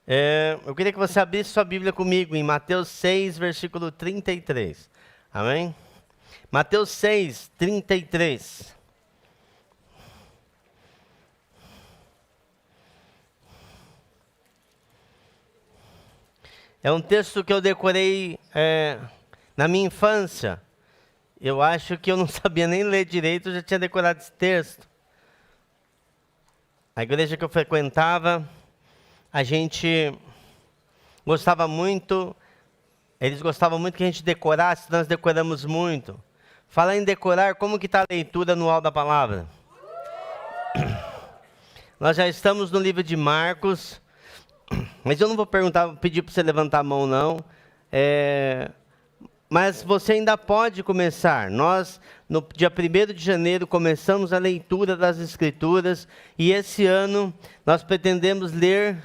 Eu queria que você abrisse sua Bíblia comigo em Mateus 6, versículo 33. Amém? Mateus 6, 33. É um texto que eu decorei na minha infância. Eu acho que eu não sabia nem ler direito, eu já tinha decorado esse texto. A igreja que eu frequentava, a gente gostava muito, eles gostavam muito que a gente decorasse, nós decoramos muito. Falar em decorar, como que está a leitura anual da palavra? Nós já estamos no livro de Marcos, mas eu não vou pedir para você levantar a mão não, mas você ainda pode começar. Nós, no dia 1º de janeiro, começamos a leitura das Escrituras, e esse ano nós pretendemos ler,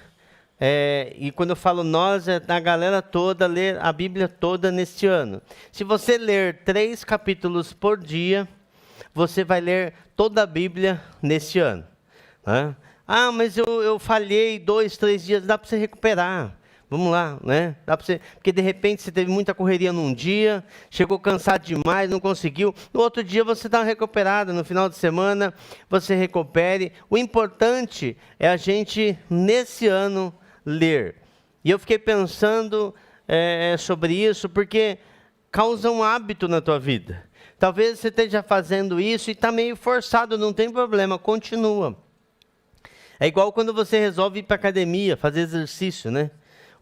e quando eu falo nós, é a galera toda, ler a Bíblia toda neste ano. Se você ler 3 capítulos por dia, você vai ler toda a Bíblia neste ano. Né? Ah, mas eu falhei 2, 3 dias, dá para você recuperar. Vamos lá, né? Dá para você, porque de repente você teve muita correria num dia, chegou cansado demais, não conseguiu. No outro dia você está recuperado, no final de semana você recupere. O importante é a gente, nesse ano, ler. E eu fiquei pensando sobre isso, porque causa um hábito na tua vida. Talvez você esteja fazendo isso e está meio forçado, não tem problema, continua. É igual quando você resolve ir para a academia, fazer exercício, né?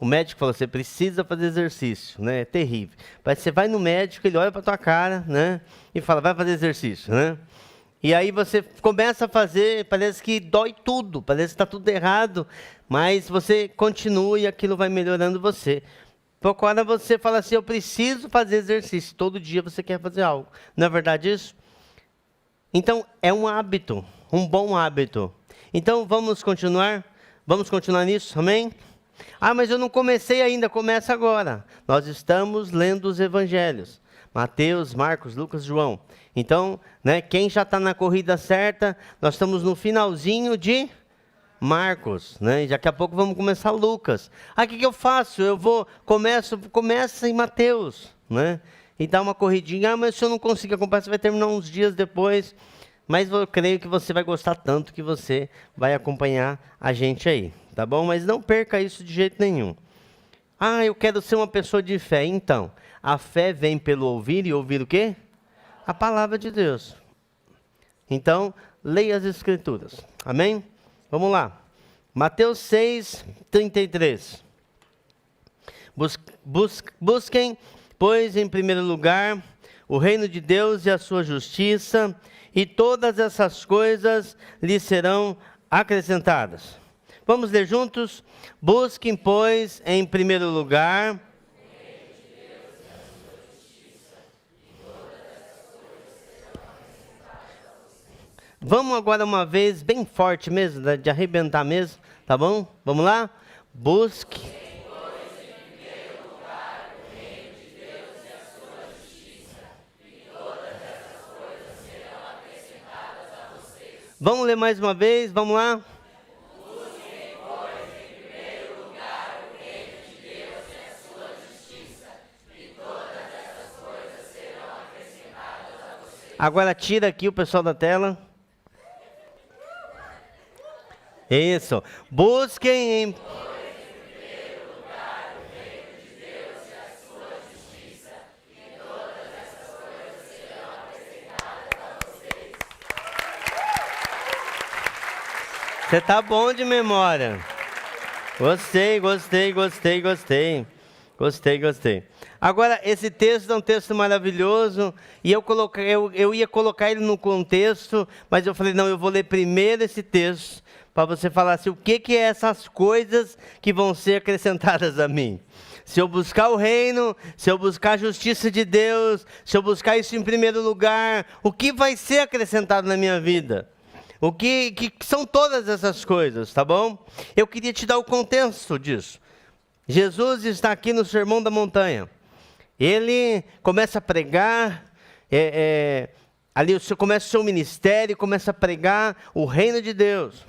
O médico falou, você precisa fazer exercício, né? É terrível. Mas você vai no médico, ele olha para a tua cara, né? E fala, vai fazer exercício, né? E aí você começa a fazer, parece que dói tudo, parece que está tudo errado, mas você continua e aquilo vai melhorando você. Pouco hora você fala assim, eu preciso fazer exercício, todo dia você quer fazer algo. Não é verdade isso? Então, é um hábito, um bom hábito. Então, vamos continuar nisso, amém? Ah, mas eu não comecei ainda, começa agora. Nós estamos lendo os evangelhos. Mateus, Marcos, Lucas, João. Então, né, quem já está na corrida certa, nós estamos no finalzinho de Marcos, né? E daqui a pouco vamos começar Lucas. Ah, o que eu faço? Começa em Mateus, né? E dá uma corridinha. Ah, mas se eu não conseguir acompanhar, você vai terminar uns dias depois. Mas eu creio que você vai gostar tanto que você vai acompanhar a gente aí, tá bom? Mas não perca isso de jeito nenhum. Ah, eu quero ser uma pessoa de fé. Então, a fé vem pelo ouvir, e ouvir o quê? A palavra de Deus. Então, leia as Escrituras. Amém? Vamos lá. Mateus 6, 33. Busquem, pois, em primeiro lugar, o reino de Deus e a sua justiça, e todas essas coisas lhes serão acrescentadas. Vamos ler juntos? Busquem, pois, em primeiro lugar. Vamos agora uma vez, bem forte mesmo, de arrebentar mesmo, tá bom? Vamos lá? Busque. Vamos ler mais uma vez, vamos lá? Busquem, pois, em primeiro lugar o reino de Deus e a sua justiça, e todas essas coisas serão acrescentadas a vocês. Agora tira aqui o pessoal da tela. Isso. Busquem em... Você tá bom de memória. Gostei. Agora, esse texto é um texto maravilhoso, e eu ia colocar ele no contexto, mas eu falei, não, eu vou ler primeiro esse texto, para você falar assim, o que é essas coisas que vão ser acrescentadas a mim? Se eu buscar o reino, se eu buscar a justiça de Deus, se eu buscar isso em primeiro lugar, o que vai ser acrescentado na minha vida? O que são todas essas coisas, tá bom? Eu queria te dar o contexto disso. Jesus está aqui no Sermão da Montanha. Ele começa a pregar, ali começa o seu ministério, começa a pregar o reino de Deus.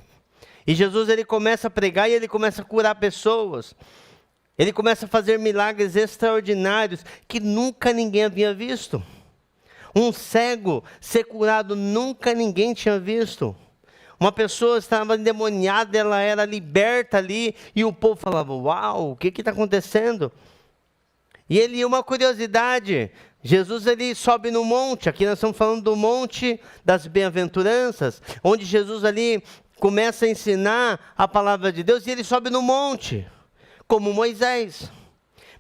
E Jesus, ele começa a pregar e ele começa a curar pessoas. Ele começa a fazer milagres extraordinários que nunca ninguém havia visto. Um cego ser curado, nunca ninguém tinha visto. Uma pessoa estava endemoniada, ela era liberta ali, e o povo falava, uau, o que está acontecendo? E uma curiosidade, Jesus ele sobe no monte, aqui nós estamos falando do monte das bem-aventuranças, onde Jesus ali começa a ensinar a palavra de Deus, e ele sobe no monte, como Moisés.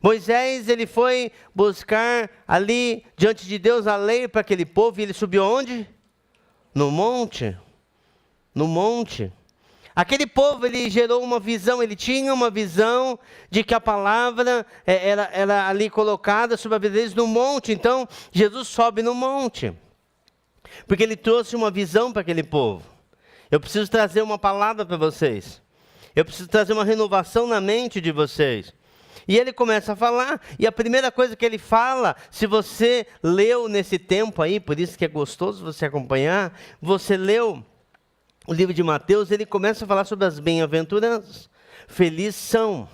Moisés, ele foi buscar ali, diante de Deus, a lei para aquele povo, e ele subiu onde? No monte. No monte. Aquele povo, ele gerou uma visão, ele tinha uma visão de que a palavra era ali colocada sobre a vida deles no monte. Então, Jesus sobe no monte, porque ele trouxe uma visão para aquele povo. Eu preciso trazer uma palavra para vocês. Eu preciso trazer uma renovação na mente de vocês. E ele começa a falar, e a primeira coisa que ele fala, se você leu nesse tempo aí, por isso que é gostoso você acompanhar, você leu o livro de Mateus, ele começa a falar sobre as bem-aventuranças. Felizes são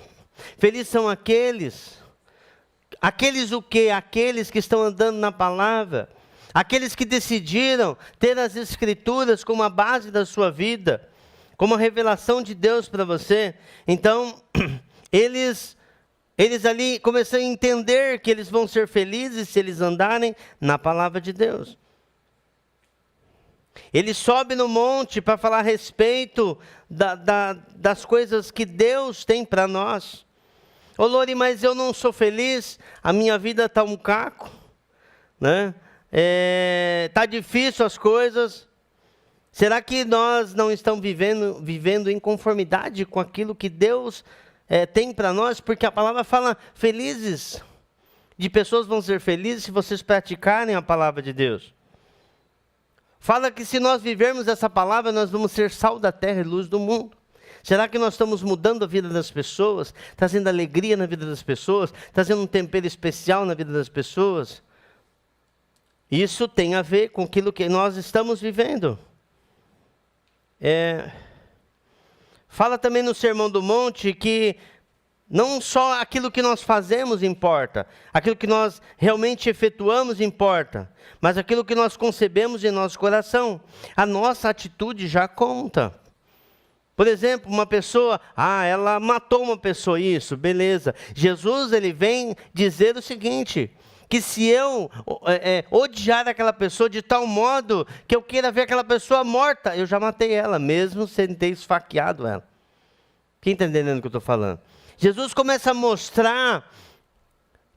aqueles o quê? Aqueles que estão andando na palavra, aqueles que decidiram ter as escrituras como a base da sua vida, como a revelação de Deus para você. Então, eles ali começam a entender que eles vão ser felizes se eles andarem na palavra de Deus. Ele sobe no monte para falar a respeito das coisas que Deus tem para nós. Ô Lori, mas eu não sou feliz, a minha vida está um caco, né? Está difícil as coisas. Será que nós não estamos vivendo em conformidade com aquilo que Deus tem para nós? Porque a palavra fala felizes, de pessoas vão ser felizes se vocês praticarem a palavra de Deus. Fala que se nós vivermos essa palavra, nós vamos ser sal da terra e luz do mundo. Será que nós estamos mudando a vida das pessoas, trazendo alegria na vida das pessoas, trazendo um tempero especial na vida das pessoas? Isso tem a ver com aquilo que nós estamos vivendo. Fala também no Sermão do Monte que não só aquilo que nós fazemos importa, aquilo que nós realmente efetuamos importa, mas aquilo que nós concebemos em nosso coração. A nossa atitude já conta. Por exemplo, uma pessoa, ela matou uma pessoa, isso, beleza. Jesus, ele vem dizer o seguinte, que se eu odiar aquela pessoa de tal modo que eu queira ver aquela pessoa morta, eu já matei ela, mesmo sem ter esfaqueado ela. Quem está entendendo o que eu estou falando? Jesus começa a mostrar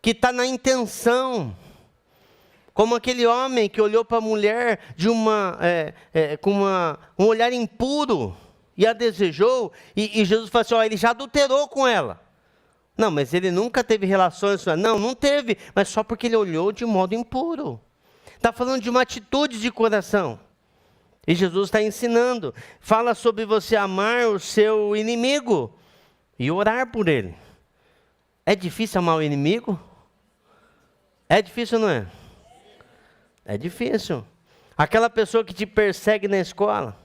que está na intenção, como aquele homem que olhou para a mulher com um olhar impuro e a desejou, e Jesus falou assim, ele já adulterou com ela. Não, mas ele nunca teve relações com ela. Não teve, mas só porque ele olhou de modo impuro. Está falando de uma atitude de coração. E Jesus está ensinando. Fala sobre você amar o seu inimigo e orar por ele. É difícil amar o inimigo? É difícil, não é? É difícil. Aquela pessoa que te persegue na escola,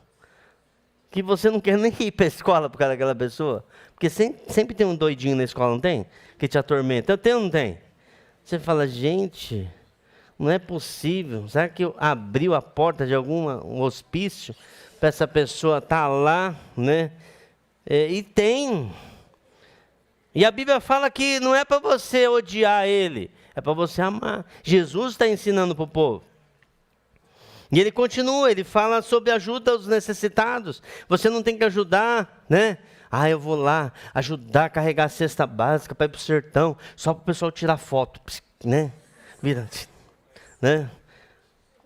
que você não quer nem ir para a escola por causa daquela pessoa, porque sempre tem um doidinho na escola, não tem? Que te atormenta. Eu tenho ou não tem? Você fala, gente, não é possível. Será que eu abriu a porta de um hospício para essa pessoa estar lá, né? E tem. E a Bíblia fala que não é para você odiar ele, é para você amar. Jesus está ensinando para o povo. E ele continua, ele fala sobre ajuda aos necessitados. Você não tem que ajudar, né? Eu vou lá ajudar a carregar a cesta básica para ir para o sertão, só para o pessoal tirar foto, né? Vira, né?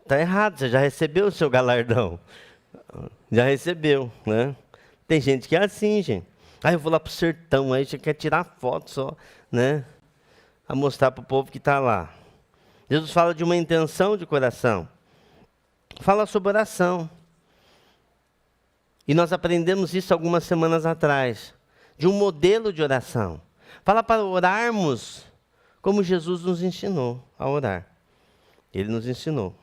Está errado, você já recebeu o seu galardão. Já recebeu, né? Tem gente que é assim, gente. Eu vou lá para o sertão, aí você quer tirar foto só, né? A mostrar para o povo que está lá. Jesus fala de uma intenção de coração. Fala sobre oração. E nós aprendemos isso algumas semanas atrás. De um modelo de oração. Fala para orarmos como Jesus nos ensinou a orar. Ele nos ensinou.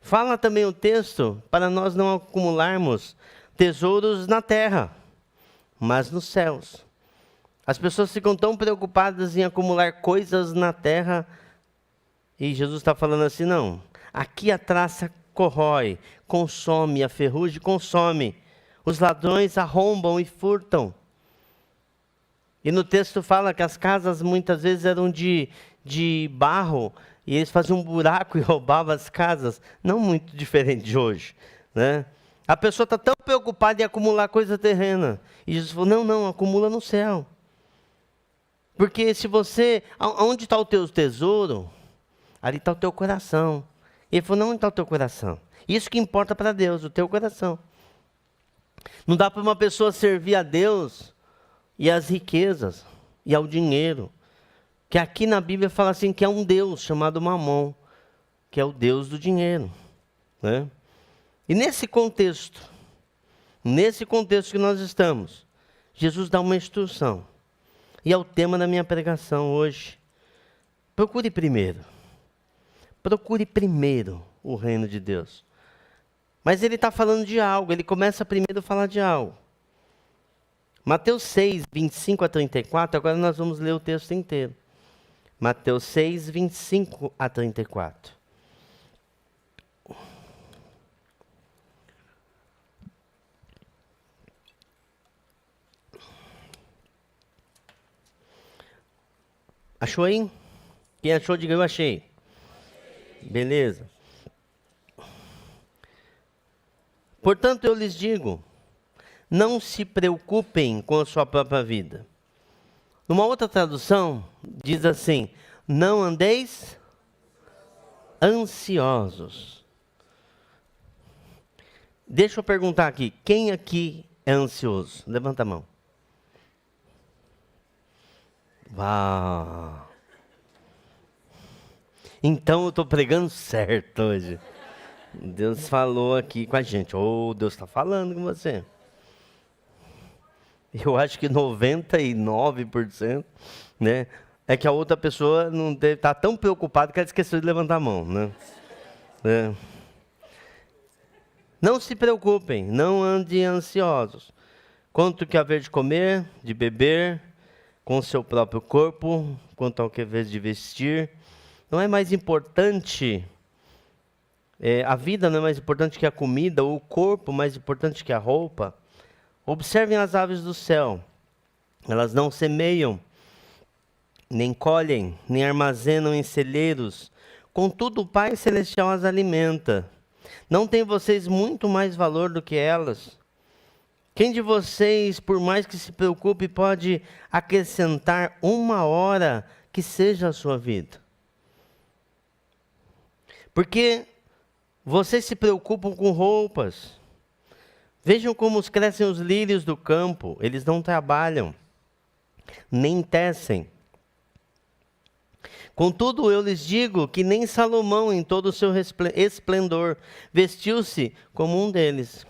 Fala também o texto para nós não acumularmos tesouros na terra, mas nos céus. As pessoas ficam tão preocupadas em acumular coisas na terra, e Jesus está falando assim, não, aqui a traça corrói, consome, a ferrugem consome, os ladrões arrombam e furtam. E no texto fala que as casas muitas vezes eram de barro, e eles faziam um buraco e roubavam as casas, não muito diferente de hoje, né? A pessoa está tão preocupada em acumular coisa terrena, e Jesus falou, não, acumula no céu. Porque se você, onde está o teu tesouro, ali está o teu coração. Ele falou, não, onde está o teu coração? Isso que importa para Deus, o teu coração. Não dá para uma pessoa servir a Deus e às riquezas e ao dinheiro. Que aqui na Bíblia fala assim, que é um Deus chamado Mamon, que é o Deus do dinheiro, né? E nesse contexto que nós estamos, Jesus dá uma instrução. E é o tema da minha pregação hoje. Procure primeiro o reino de Deus. Mas ele está falando de algo, ele começa primeiro a falar de algo. Mateus 6, 25 a 34, agora nós vamos ler o texto inteiro. Mateus 6, 25 a 34. Achou aí? Quem achou, diga eu achei. Beleza. Portanto, eu lhes digo, não se preocupem com a sua própria vida. Numa outra tradução, diz assim, não andeis ansiosos. Deixa eu perguntar aqui, quem aqui é ansioso? Levanta a mão. Uau! Então eu estou pregando certo hoje. Deus falou aqui com a gente. Oh, Deus está falando com você. Eu acho que 99%, né, é que a outra pessoa não deve estar tão preocupada que ela esqueceu de levantar a mão, né? É. Não se preocupem, não andem ansiosos. Quanto que haver de comer, de beber, com o seu próprio corpo, quanto ao que haver de vestir. Não é mais importante, a vida não é mais importante que a comida, ou o corpo mais importante que a roupa. Observem as aves do céu, elas não semeiam, nem colhem, nem armazenam em celeiros, contudo o Pai Celestial as alimenta. Não tem vocês muito mais valor do que elas? Quem de vocês, por mais que se preocupe, pode acrescentar uma hora que seja a sua vida? Porque vocês se preocupam com roupas. Vejam como crescem os lírios do campo. Eles não trabalham, nem tecem. Contudo, eu lhes digo que nem Salomão, em todo o seu esplendor, vestiu-se como um deles.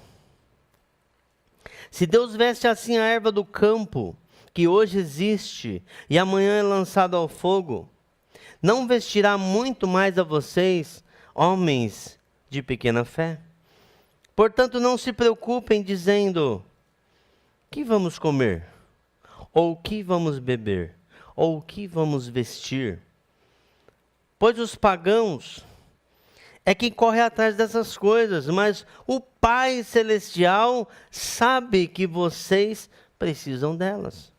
Se Deus veste assim a erva do campo, que hoje existe e amanhã é lançada ao fogo, não vestirá muito mais a vocês, homens de pequena fé? Portanto, não se preocupem dizendo, que vamos comer? Ou que vamos beber? Ou que vamos vestir? Pois os pagãos é quem corre atrás dessas coisas, mas o Pai Celestial sabe que vocês precisam delas.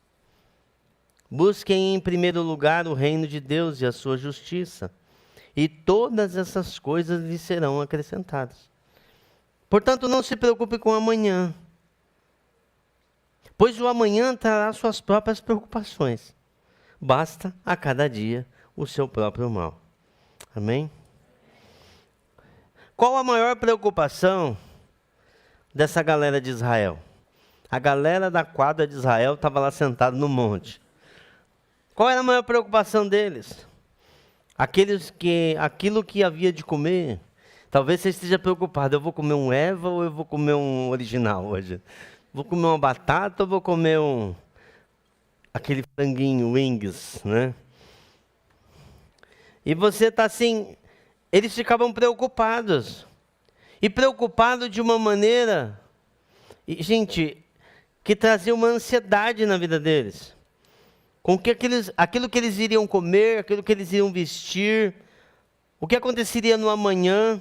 Busquem em primeiro lugar o reino de Deus e a sua justiça, e todas essas coisas lhes serão acrescentadas. Portanto, não se preocupe com o amanhã, pois o amanhã trará suas próprias preocupações. Basta a cada dia o seu próprio mal. Amém? Qual a maior preocupação dessa galera de Israel? A galera da quadra de Israel estava lá sentada no monte. Qual era a maior preocupação deles? Aquilo que havia de comer. Talvez você esteja preocupado, eu vou comer um Eva ou eu vou comer um original hoje? Vou comer uma batata ou vou comer aquele franguinho, wings, né? E você está assim, eles ficavam preocupados. E preocupados de uma maneira e, gente, que trazia uma ansiedade na vida deles. Com que aquilo que eles iriam comer, aquilo que eles iriam vestir, o que aconteceria no amanhã.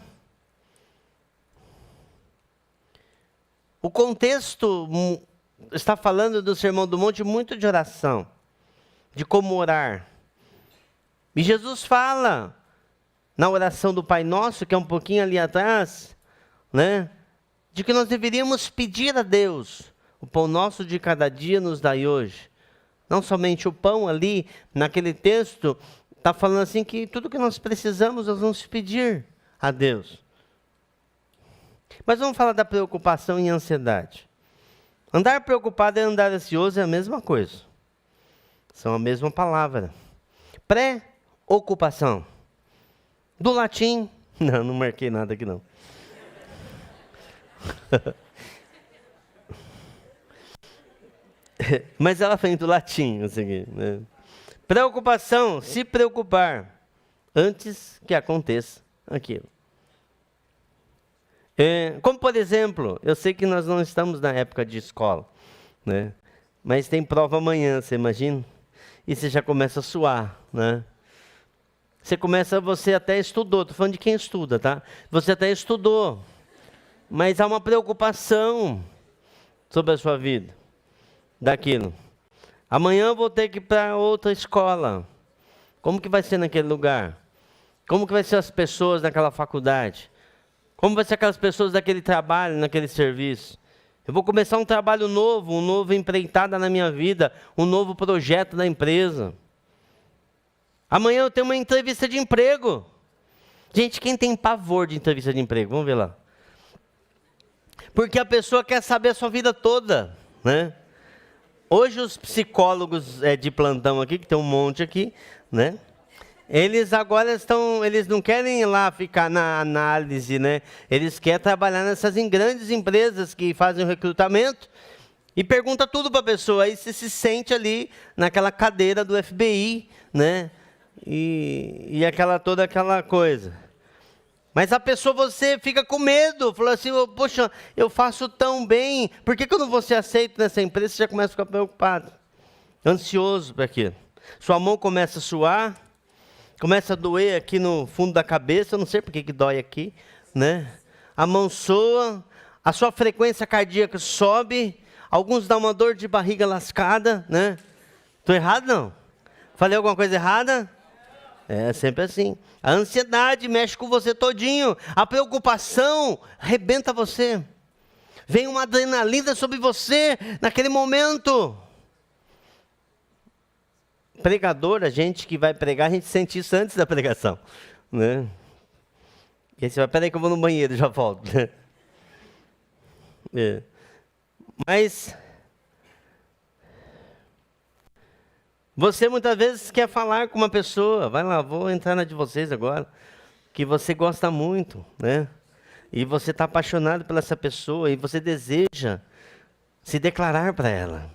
O contexto está falando do Sermão do Monte muito de oração, de como orar. E Jesus fala na oração do Pai Nosso, que é um pouquinho ali atrás, né, de que nós deveríamos pedir a Deus: o pão nosso de cada dia nos dai hoje. Não somente o pão ali, naquele texto, está falando assim que tudo que nós precisamos, nós vamos pedir a Deus. Mas vamos falar da preocupação e ansiedade. Andar preocupado e andar ansioso é a mesma coisa. São a mesma palavra. Pré-ocupação. Do latim... Não marquei nada aqui não. Mas ela vem do latim, o seguinte, né? Preocupação, se preocupar antes que aconteça aquilo. Como por exemplo, eu sei que nós não estamos na época de escola, né? Mas tem prova amanhã, você imagina? E você já começa a suar, né? Você até estudou, estou falando de quem estuda, tá? Você até estudou, mas há uma preocupação sobre a sua vida, daquilo. Amanhã eu vou ter que ir para outra escola. Como que vai ser naquele lugar? Como que vai ser as pessoas naquela faculdade? Como vai ser aquelas pessoas daquele trabalho, naquele serviço? Eu vou começar um trabalho novo, um novo empreitada na minha vida, um novo projeto da empresa. Amanhã eu tenho uma entrevista de emprego. Gente, quem tem pavor de entrevista de emprego? Vamos ver lá. Porque a pessoa quer saber a sua vida toda, né? Hoje os psicólogos de plantão aqui, que tem um monte aqui, né? Eles agora eles não querem ir lá ficar na análise, né? Eles querem trabalhar em grandes empresas que fazem o recrutamento e pergunta tudo para a pessoa. Aí você se sente ali naquela cadeira do FBI, né? E toda aquela coisa. Mas a pessoa, você fica com medo, falou assim: poxa, eu faço tão bem, por que eu não vou ser aceito nessa empresa? Você já começa a ficar preocupado, ansioso para aquilo. Sua mão começa a suar, começa a doer aqui no fundo da cabeça, eu não sei por que dói aqui, né? A mão soa, a sua frequência cardíaca sobe, alguns dão uma dor de barriga lascada, né? Estou errado, não? Falei alguma coisa errada? É sempre assim. A ansiedade mexe com você todinho. A preocupação arrebenta você. Vem uma adrenalina sobre você naquele momento. Pregador, a gente que vai pregar, a gente sente isso antes da pregação, né? E aí você vai: peraí que eu vou no banheiro, já volto. Mas você muitas vezes quer falar com uma pessoa, vai lá, vou entrar na de vocês agora, que você gosta muito, né? E você está apaixonado por essa pessoa e você deseja se declarar para ela.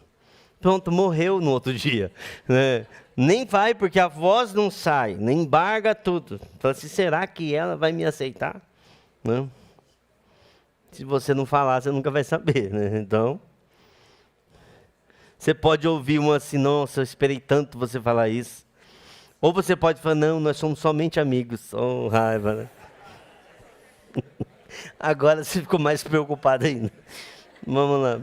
Pronto, morreu no outro dia, né? Nem vai, porque a voz não sai, nem embarga tudo. Fala assim: será que ela vai me aceitar? Não. Se você não falar, você nunca vai saber, né? Então, você pode ouvir uma assim: nossa, eu esperei tanto você falar isso. Ou você pode falar: não, nós somos somente amigos. Oh, raiva, né? Agora você ficou mais preocupado ainda. Vamos lá.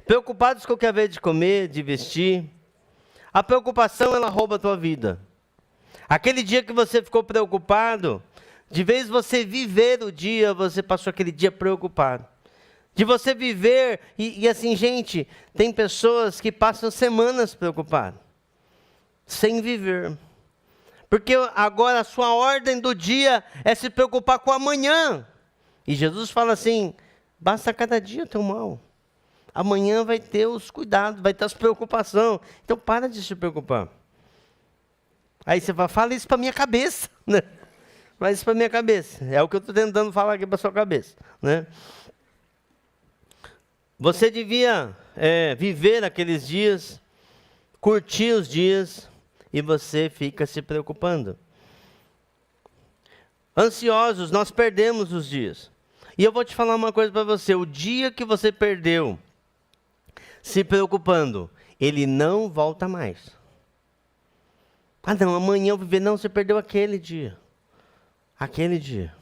Preocupados com o que haver de comer, de vestir. A preocupação, ela rouba a tua vida. Aquele dia que você ficou preocupado, de vez você viver o dia, você passou aquele dia preocupado. De você viver, e assim, gente, tem pessoas que passam semanas preocupadas, sem viver. Porque agora a sua ordem do dia é se preocupar com o amanhã. E Jesus fala assim: basta cada dia o teu mal. Amanhã vai ter os cuidados, vai ter as preocupações. Então para de se preocupar. Aí você fala isso para minha cabeça, né? Fala isso para minha cabeça. É o que eu estou tentando falar aqui para sua cabeça, né? Você devia viver aqueles dias, curtir os dias, e você fica se preocupando. Ansiosos, nós perdemos os dias. E eu vou te falar uma coisa para você. O dia que você perdeu se preocupando, ele não volta mais. Ah não, amanhã eu vou viver. Não, você perdeu aquele dia. Aquele dia.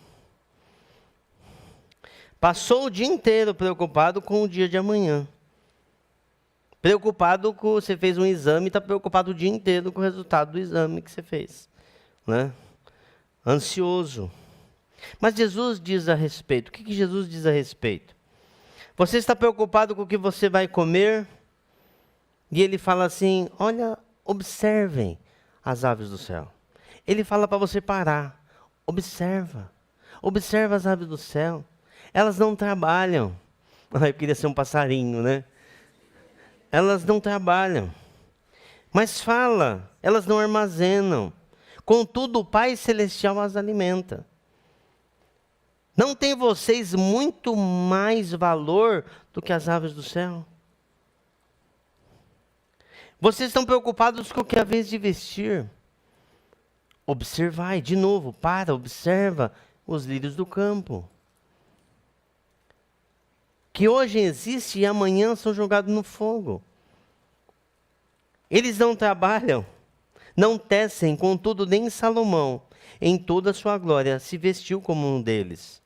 Passou o dia inteiro preocupado com o dia de amanhã. Preocupado com, você fez um exame e está preocupado o dia inteiro com o resultado do exame que você fez. Né? Ansioso. Mas Jesus diz a respeito. O que Jesus diz a respeito? Você está preocupado com o que você vai comer? E ele fala assim, olha, observem as aves do céu. Ele fala para você parar. Observa. Observa as aves do céu. Elas não trabalham. Eu queria ser um passarinho, né? Elas não trabalham. Mas fala, elas não armazenam. Contudo, o Pai Celestial as alimenta. Não tem vocês muito mais valor do que as aves do céu? Vocês estão preocupados com o que é a vez de vestir? Observai, de novo, observa os lírios do campo. Que hoje existe e amanhã são jogados no fogo. Eles não trabalham, não tecem, contudo nem Salomão, em toda a sua glória, se vestiu como um deles.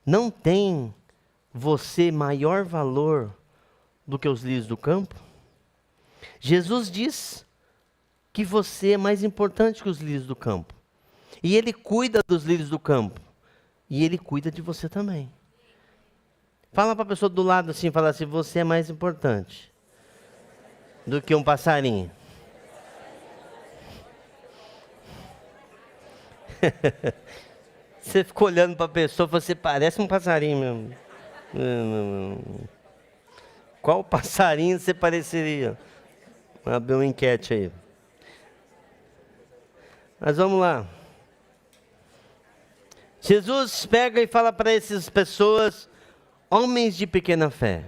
Não tem você maior valor do que os lírios do campo? Jesus diz que você é mais importante que os lírios do campo. E Ele cuida dos lírios do campo. E Ele cuida de você também. Fala para a pessoa do lado assim, fala assim, você é mais importante do que um passarinho. Você ficou olhando para a pessoa, você parece um passarinho mesmo. Qual passarinho você pareceria? Vou abrir uma enquete aí. Mas vamos lá. Jesus pega e fala para essas pessoas, homens de pequena fé.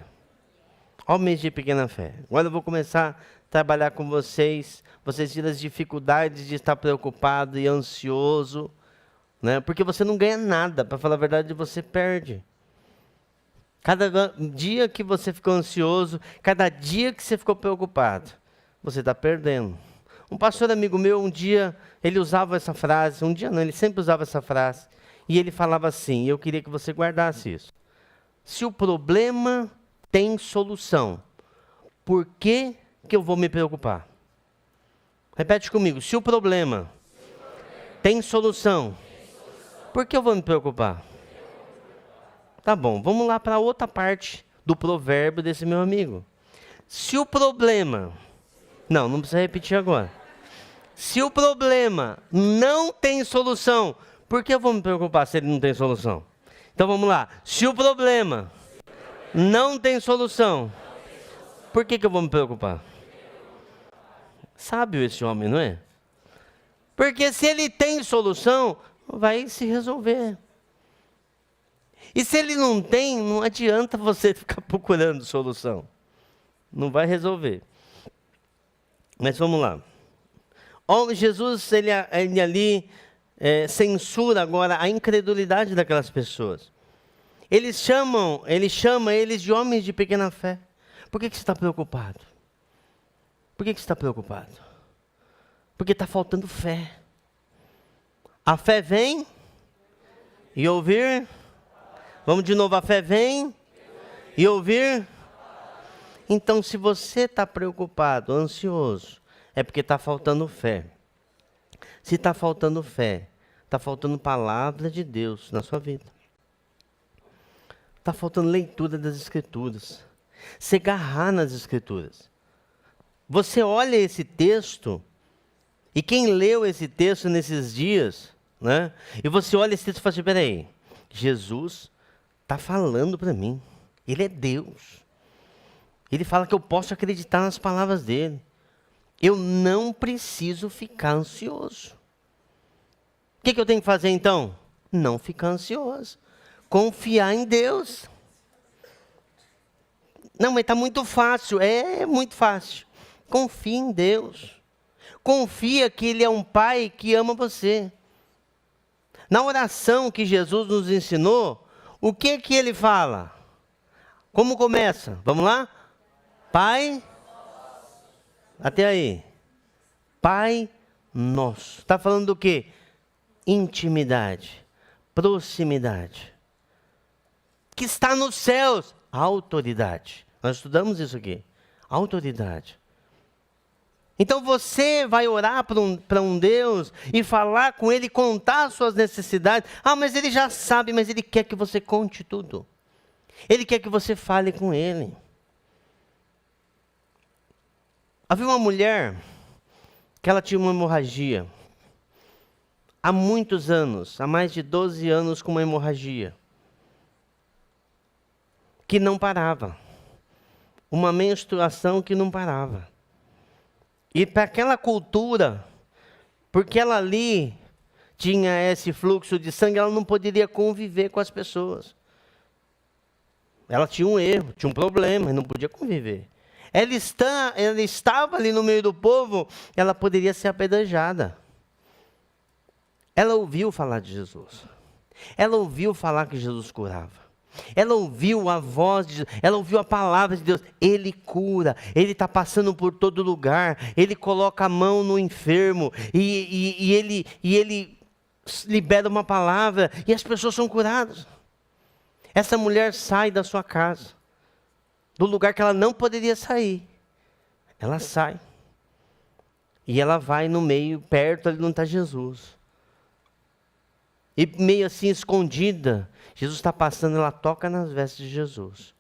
Homens de pequena fé. Agora eu vou começar a trabalhar com vocês. Vocês tiram as dificuldades de estar preocupado e ansioso. Né? Porque você não ganha nada. Para falar a verdade, você perde. Cada dia que você ficou ansioso, cada dia que você ficou preocupado, você está perdendo. Um pastor amigo meu, um dia, ele usava essa frase. Um dia não, ele sempre usava essa frase. E ele falava assim, e eu queria que você guardasse isso. Se o problema tem solução, por que eu vou me preocupar? Repete comigo. Se o problema tem solução, por que eu vou me preocupar? Tá bom, vamos lá para outra parte do provérbio desse meu amigo. Se o problema... Não precisa repetir agora. Se o problema não tem solução, por que eu vou me preocupar se ele não tem solução? Então vamos lá. Se o problema não tem solução, por que eu vou me preocupar? Sábio esse homem, não é? Porque se ele tem solução, vai se resolver. E se ele não tem, não adianta você ficar procurando solução. Não vai resolver. Mas vamos lá. Jesus, ele ali censura agora a incredulidade daquelas pessoas. Ele chama eles de homens de pequena fé. Por que você está preocupado? Por que você está preocupado? Porque está faltando fé. A fé vem e ouvir. Vamos de novo, a fé vem e ouvir. Então, se você está preocupado, ansioso, é porque está faltando fé. Se está faltando fé, está faltando palavra de Deus na sua vida. Está faltando leitura das Escrituras. Se agarrar nas Escrituras. Você olha esse texto, e quem leu esse texto nesses dias, né? E você olha esse texto e fala assim, peraí, Jesus está falando para mim. Ele é Deus. Ele fala que eu posso acreditar nas palavras dele. Eu não preciso ficar ansioso. O que eu tenho que fazer então? Não ficar ansioso. Confiar em Deus. Não, mas está muito fácil. É muito fácil. Confie em Deus. Confia que Ele é um Pai que ama você. Na oração que Jesus nos ensinou, O que que ele fala? Como começa? Vamos lá? Pai, até aí. Pai nosso. Está falando do quê? Intimidade, proximidade. Que está nos céus. Autoridade. Nós estudamos isso aqui. Autoridade. Então você vai orar para um Deus e falar com Ele, contar as suas necessidades. Ah, mas Ele já sabe, mas Ele quer que você conte tudo. Ele quer que você fale com Ele. Havia uma mulher que ela tinha uma hemorragia. Há muitos anos, há mais de 12 anos com uma hemorragia. Que não parava. Uma menstruação que não parava. E para aquela cultura, porque ela ali tinha esse fluxo de sangue, ela não poderia conviver com as pessoas. Ela tinha um erro, tinha um problema, não podia conviver. Ela estava ali no meio do povo, ela poderia ser apedrejada. Ela ouviu falar de Jesus. Ela ouviu falar que Jesus curava. Ela ouviu a voz de Jesus, ela ouviu a palavra de Deus. Ele cura, Ele está passando por todo lugar, Ele coloca a mão no enfermo, e Ele libera uma palavra, e as pessoas são curadas. Essa mulher sai da sua casa, do lugar que ela não poderia sair. Ela sai, e ela vai no meio, perto ali onde está Jesus. E meio assim escondida, Jesus está passando, ela toca nas vestes de Jesus.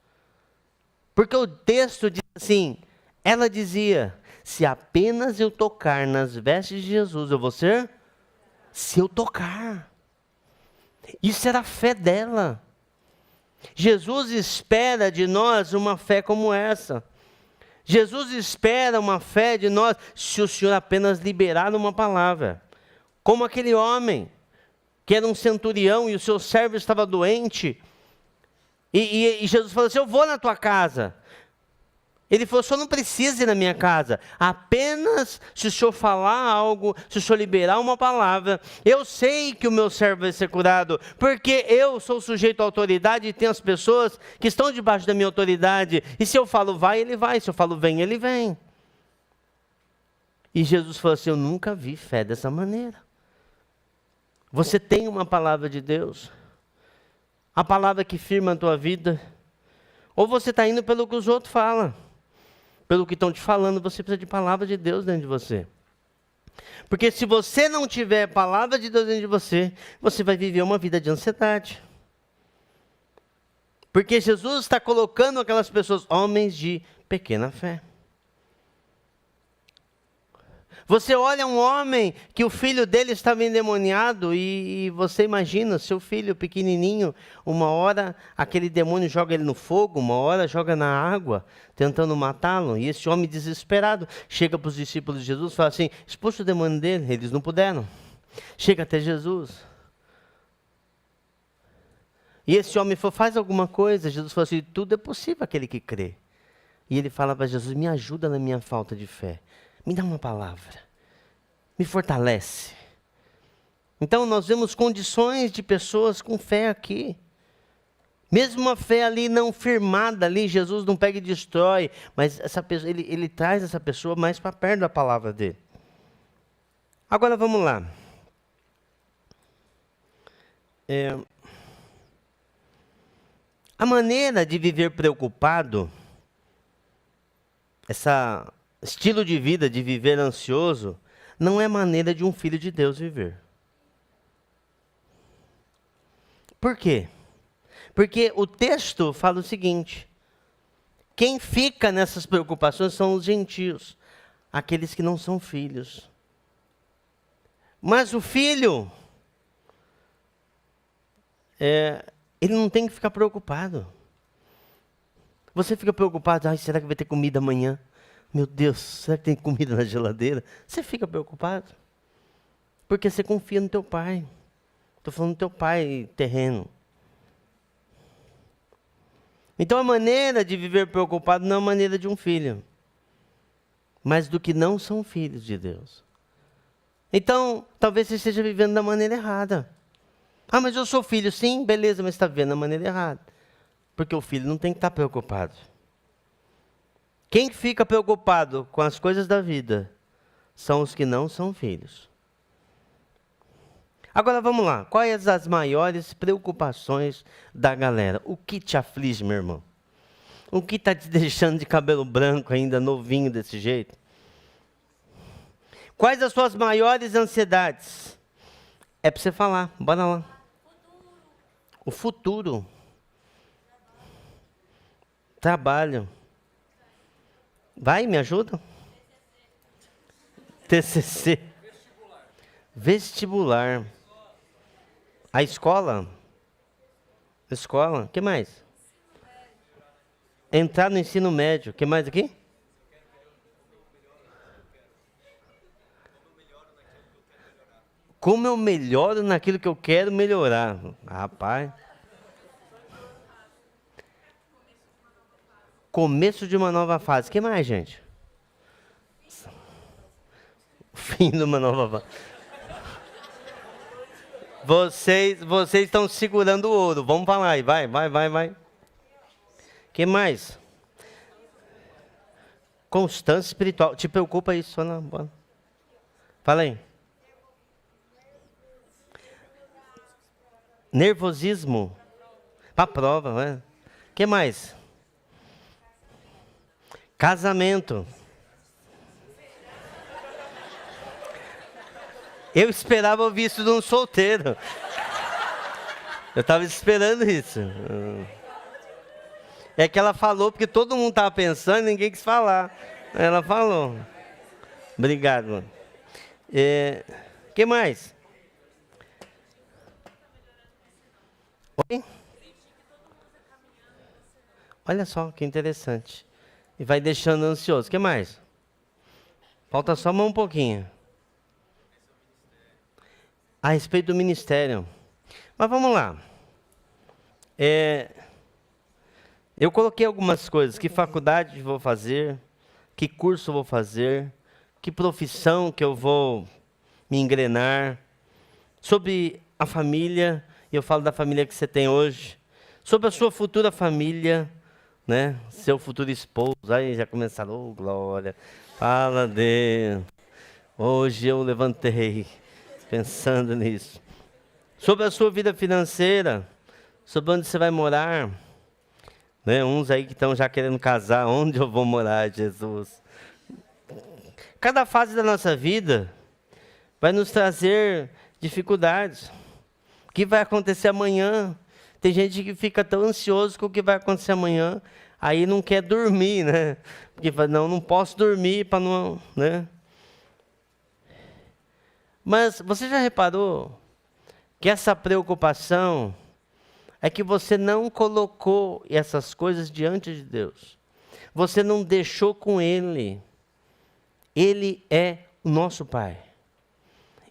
Porque o texto diz assim, ela dizia, se apenas eu tocar nas vestes de Jesus, eu vou ser? Se eu tocar. Isso era a fé dela. Jesus espera de nós uma fé como essa. Jesus espera uma fé de nós, se o Senhor apenas liberar uma palavra. Como aquele homem, que era um centurião e o seu servo estava doente. E Jesus falou assim, eu vou na tua casa. Ele falou, o senhor não precisa ir na minha casa. Apenas se o senhor falar algo, se o senhor liberar uma palavra, eu sei que o meu servo vai ser curado. Porque eu sou sujeito à autoridade e tenho as pessoas que estão debaixo da minha autoridade. E se eu falo vai, ele vai. Se eu falo vem, ele vem. E Jesus falou assim, eu nunca vi fé dessa maneira. Você tem uma palavra de Deus? A palavra que firma a tua vida? Ou você está indo pelo que os outros falam? Pelo que estão te falando, você precisa de palavra de Deus dentro de você. Porque se você não tiver palavra de Deus dentro de você, você vai viver uma vida de ansiedade. Porque Jesus está colocando aquelas pessoas, homens de pequena fé. Você olha um homem que o filho dele estava endemoniado e você imagina, seu filho pequenininho, uma hora aquele demônio joga ele no fogo, uma hora joga na água, tentando matá-lo. E esse homem desesperado chega para os discípulos de Jesus e fala assim, expulsa o demônio dele, eles não puderam. Chega até Jesus. E esse homem falou, faz alguma coisa. Jesus falou assim, tudo é possível aquele que crê. E ele fala para Jesus, me ajuda na minha falta de fé. Me dá uma palavra, me fortalece. Então nós vemos condições de pessoas com fé aqui. Mesmo uma fé ali não firmada ali, Jesus não pega e destrói, mas essa pessoa, ele traz essa pessoa mais para perto da palavra dele. Agora vamos lá. A maneira de viver preocupado, essa estilo de vida, de viver ansioso, não é maneira de um filho de Deus viver. Por quê? Porque o texto fala o seguinte, quem fica nessas preocupações são os gentios, aqueles que não são filhos. Mas o filho, ele não tem que ficar preocupado. Você fica preocupado, ai, será que vai ter comida amanhã? Meu Deus, será que tem comida na geladeira? Você fica preocupado. Porque você confia no teu pai. Estou falando do teu pai terreno. Então a maneira de viver preocupado não é a maneira de um filho. Mas do que não são filhos de Deus. Então, talvez você esteja vivendo da maneira errada. Ah, mas eu sou filho. Sim, beleza, mas está vendo da maneira errada. Porque o filho não tem que estar preocupado. Quem fica preocupado com as coisas da vida são os que não são filhos. Agora vamos lá. Quais as maiores preocupações da galera? O que te aflige, meu irmão? O que está te deixando de cabelo branco ainda, novinho desse jeito? Quais as suas maiores ansiedades? É para você falar, bora lá. O futuro. Trabalho. Vai, me ajuda? TCC. Vestibular. A escola. Escola. O que mais? Entrar no ensino médio. O que mais aqui? Como eu melhoro naquilo que eu quero melhorar. Rapaz. Começo de uma nova fase. O que mais, gente? Fim de uma nova fase. Vocês estão segurando o ouro. Vamos falar aí. Vai. O que mais? Constância espiritual. Te preocupa isso, Ana? Fala aí. Nervosismo. Para prova, né? O que mais? Casamento. Eu esperava ouvir isso de um solteiro. Eu estava esperando isso. É que ela falou porque todo mundo estava pensando e ninguém quis falar. Ela falou. Obrigado, mano. Que mais? Oi? Olha só que interessante. E vai deixando ansioso. O que mais? Falta só mais um pouquinho. A respeito do ministério. Mas vamos lá. Eu coloquei algumas coisas. Que faculdade vou fazer? Que curso vou fazer? Que profissão que eu vou me engrenar? Sobre a família. E eu falo da família que você tem hoje. Sobre a sua futura família. Né? Seu futuro esposo. Aí já começaram. Oh, glória. Fala Deus. Hoje eu levantei. Pensando nisso. Sobre a sua vida financeira. Sobre onde você vai morar. Né? Uns aí que estão já querendo casar. Onde eu vou morar, Jesus? Cada fase da nossa vida vai nos trazer dificuldades. O que vai acontecer amanhã? Tem gente que fica tão ansioso com o que vai acontecer amanhã. Aí não quer dormir, né? Porque fala, não posso dormir para não... Né? Mas você já reparou que essa preocupação é que você não colocou essas coisas diante de Deus. Você não deixou com Ele. Ele é o nosso Pai.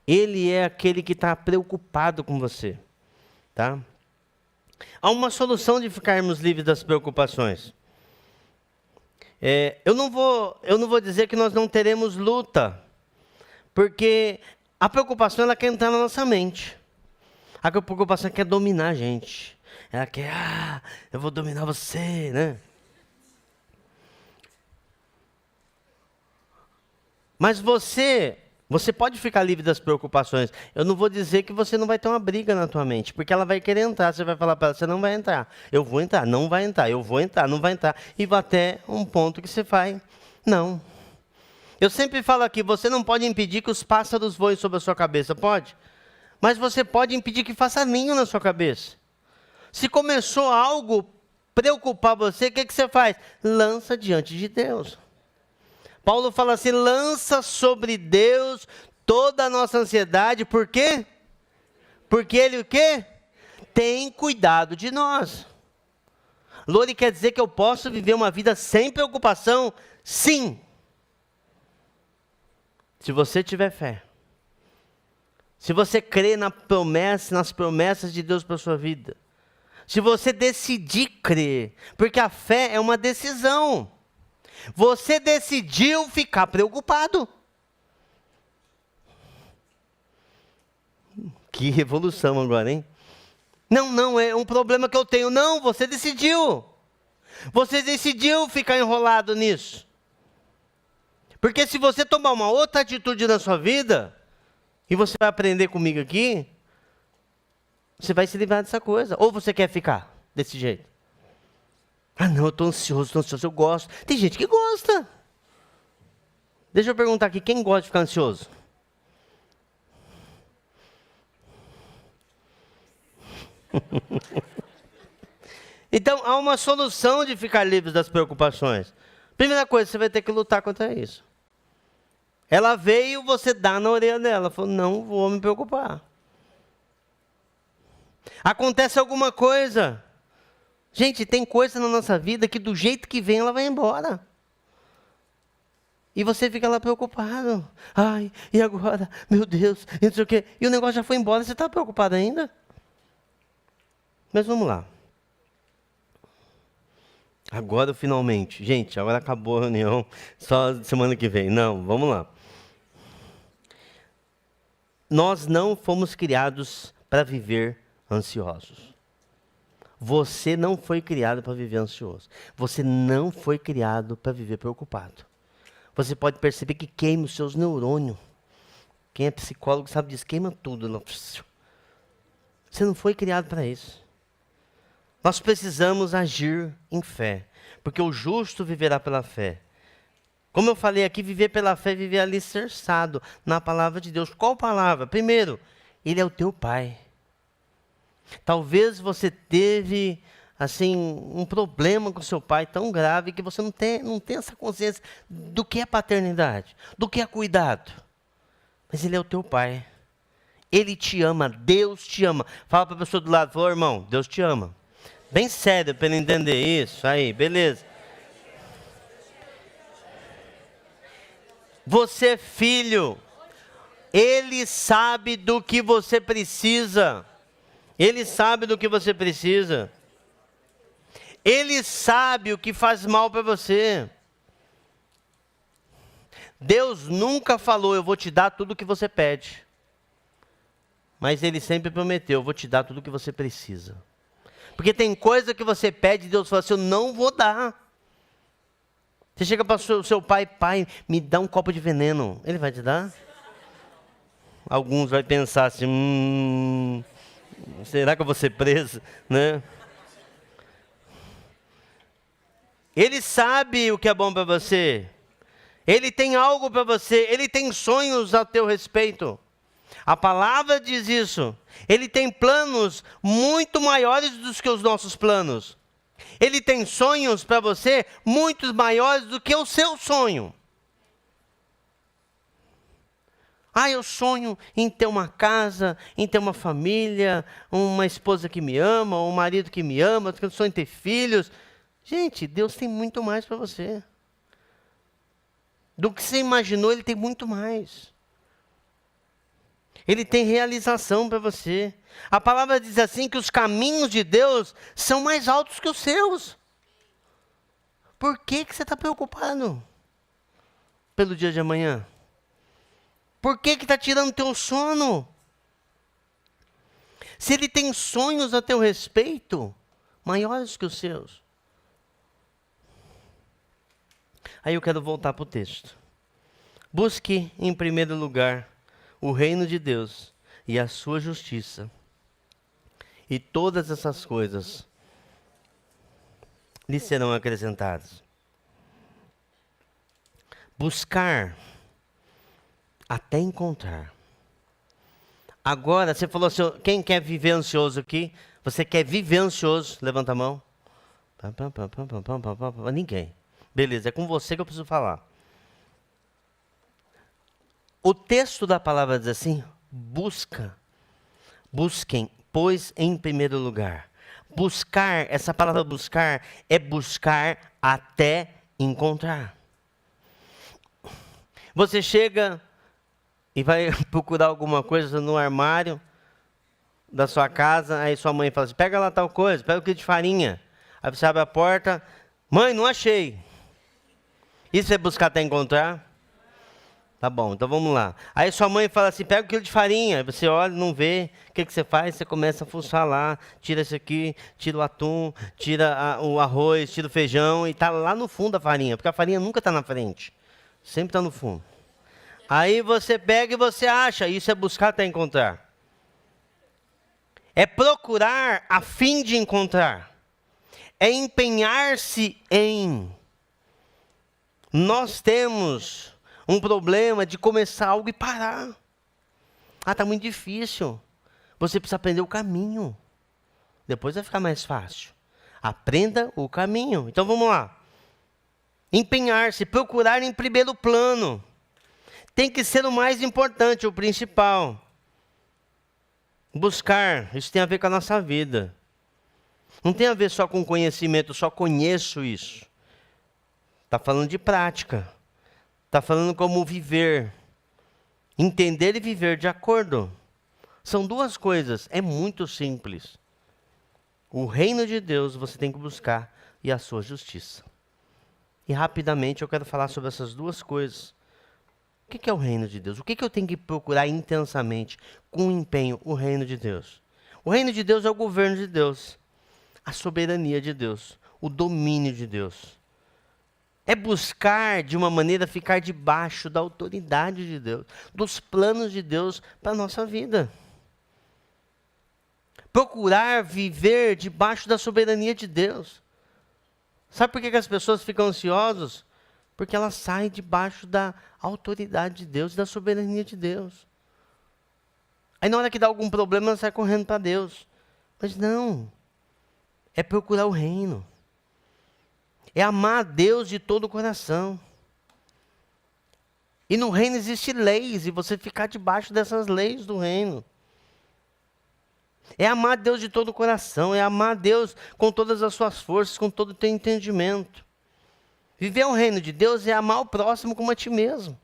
Ele é aquele que está preocupado com você. Tá? Há uma solução de ficarmos livres das preocupações. Eu não vou dizer que nós não teremos luta. Porque a preocupação ela quer entrar na nossa mente. A preocupação quer dominar a gente. Ela quer, eu vou dominar você, né? Mas você pode ficar livre das preocupações. Eu não vou dizer que você não vai ter uma briga na tua mente, porque ela vai querer entrar. Você vai falar para ela, você não vai entrar. Eu vou entrar, não vai entrar. Eu vou entrar, não vai entrar. E vai até um ponto que você vai, não. Eu sempre falo aqui, você não pode impedir que os pássaros voem sobre a sua cabeça, pode? Mas você pode impedir que faça ninho na sua cabeça. Se começou algo preocupar você, o que você faz? Lança diante de Deus. Paulo fala assim, lança sobre Deus toda a nossa ansiedade, por quê? Porque Ele o quê? Tem cuidado de nós. Lore quer dizer que eu posso viver uma vida sem preocupação? Sim. Se você tiver fé. Se você crê na promessa, nas promessas de Deus para a sua vida. Se você decidir crer. Porque a fé é uma decisão. Você decidiu ficar preocupado. Que revolução agora, hein? Não, não, é um problema que eu tenho. Não, você decidiu. Você decidiu ficar enrolado nisso. Porque se você tomar uma outra atitude na sua vida, e você vai aprender comigo aqui, você vai se livrar dessa coisa. Ou você quer ficar desse jeito? Ah, não, eu estou ansioso, eu gosto. Tem gente que gosta. Deixa eu perguntar aqui, quem gosta de ficar ansioso? Então, há uma solução de ficar livre das preocupações. Primeira coisa, você vai ter que lutar contra isso. Ela veio, você dá na orelha dela. Falou, não vou me preocupar. Acontece alguma coisa. Gente, tem coisa na nossa vida que do jeito que vem, ela vai embora. E você fica lá preocupado. Ai, e agora? Meu Deus, e não sei o quê. E o negócio já foi embora, você está preocupado ainda? Mas vamos lá. Agora, finalmente. Gente, agora acabou a reunião, só semana que vem. Não, vamos lá. Nós não fomos criados para viver ansiosos. Você não foi criado para viver ansioso. Você não foi criado para viver preocupado. Você pode perceber que queima os seus neurônios. Quem é psicólogo sabe disso, queima tudo. Você não foi criado para isso. Nós precisamos agir em fé, porque o justo viverá pela fé. Como eu falei aqui, viver pela fé é viver alicerçado na palavra de Deus. Qual palavra? Primeiro, Ele é o teu Pai. Talvez você teve assim, um problema com seu pai tão grave que você não tem essa consciência do que é paternidade, do que é cuidado. Mas Ele é o teu Pai. Ele te ama, Deus te ama. Fala para a pessoa do lado, fala, irmão, Deus te ama. Bem sério para ele entender isso. Aí, beleza. Você é filho. Ele sabe do que você precisa. Ele sabe do que você precisa. Ele sabe o que faz mal para você. Deus nunca falou, eu vou te dar tudo o que você pede. Mas Ele sempre prometeu, eu vou te dar tudo o que você precisa. Porque tem coisa que você pede e Deus fala assim, eu não vou dar. Você chega para o seu pai, pai, me dá um copo de veneno. Ele vai te dar? Alguns vão pensar assim, será que eu vou ser preso? Né? Ele sabe o que é bom para você. Ele tem algo para você. Ele tem sonhos a teu respeito. A palavra diz isso. Ele tem planos muito maiores do que os nossos planos. Ele tem sonhos para você muito maiores do que o seu sonho. Ah, eu sonho em ter uma casa, em ter uma família, uma esposa que me ama, um marido que me ama, eu sonho em ter filhos. Gente, Deus tem muito mais para você. Do que você imaginou, Ele tem muito mais. Ele tem realização para você. A palavra diz assim que os caminhos de Deus são mais altos que os seus. Por que você está preocupado pelo dia de amanhã? Por que está tirando teu sono? Se Ele tem sonhos a teu respeito, maiores que os seus. Aí eu quero voltar para o texto. Busque em primeiro lugar o reino de Deus e a sua justiça. E todas essas coisas lhe serão acrescentadas. Buscar até encontrar. Agora, você falou assim, quem quer viver ansioso aqui? Você quer viver ansioso? Levanta a mão. Ninguém. Beleza, é com você que eu preciso falar. O texto da palavra diz assim, busquem, pois em primeiro lugar. Buscar, essa palavra buscar, é buscar até encontrar. Você chega e vai procurar alguma coisa no armário da sua casa, aí sua mãe fala assim, pega lá tal coisa, pega o quilo de farinha. Aí você abre a porta, mãe, não achei. Isso é buscar até encontrar? Tá bom, então vamos lá. Aí sua mãe fala assim, pega 1 quilo de farinha. Aí você olha, não vê. O que você faz? Você começa a fuçar lá. Tira isso aqui, tira o atum, tira o arroz, tira o feijão. E tá lá no fundo a farinha. Porque a farinha nunca está na frente. Sempre está no fundo. Aí você pega e você acha. Isso é buscar até encontrar. É procurar a fim de encontrar. É empenhar-se em. Nós temos um problema de começar algo e parar. Está muito difícil. Você precisa aprender o caminho. Depois vai ficar mais fácil. Aprenda o caminho. Então vamos lá. Empenhar-se, procurar em primeiro plano. Tem que ser o mais importante, o principal. Buscar, isso tem a ver com a nossa vida. Não tem a ver só com conhecimento, eu só conheço isso. Está falando de prática. Está falando como viver. Entender e viver de acordo. São duas coisas. É muito simples. O reino de Deus você tem que buscar e a sua justiça. E rapidamente eu quero falar sobre essas duas coisas. O que é o reino de Deus? O que eu tenho que procurar intensamente, com empenho? O reino de Deus. O reino de Deus é o governo de Deus. A soberania de Deus. O domínio de Deus. É buscar, de uma maneira, ficar debaixo da autoridade de Deus, dos planos de Deus para a nossa vida. Procurar viver debaixo da soberania de Deus. Sabe por que as pessoas ficam ansiosas? Porque elas saem debaixo da autoridade de Deus e da soberania de Deus. Aí na hora que dá algum problema, ela sai correndo para Deus. Mas não, é procurar o reino. É amar a Deus de todo o coração. E no reino existem leis, e você ficar debaixo dessas leis do reino. É amar a Deus de todo o coração, é amar a Deus com todas as suas forças, com todo o teu entendimento. Viver o reino de Deus é amar o próximo como a ti mesmo.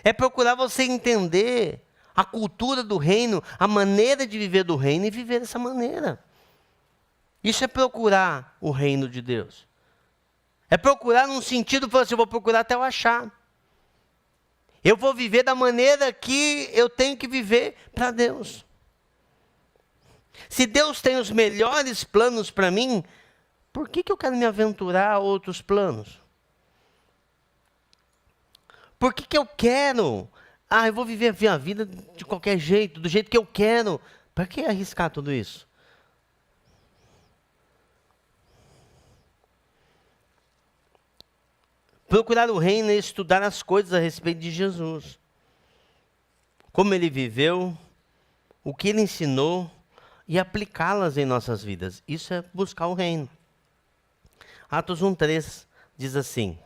É procurar você entender a cultura do reino, a maneira de viver do reino e viver dessa maneira. Isso é procurar o reino de Deus. É procurar num sentido, falar assim, eu vou procurar até eu achar. Eu vou viver da maneira que eu tenho que viver para Deus. Se Deus tem os melhores planos para mim, por que eu quero me aventurar a outros planos? Por que eu quero? Eu vou viver a minha vida de qualquer jeito, do jeito que eu quero. Para que arriscar tudo isso? Procurar o reino é estudar as coisas a respeito de Jesus. Como ele viveu, o que ele ensinou e aplicá-las em nossas vidas. Isso é buscar o reino. Atos 1:3 diz assim: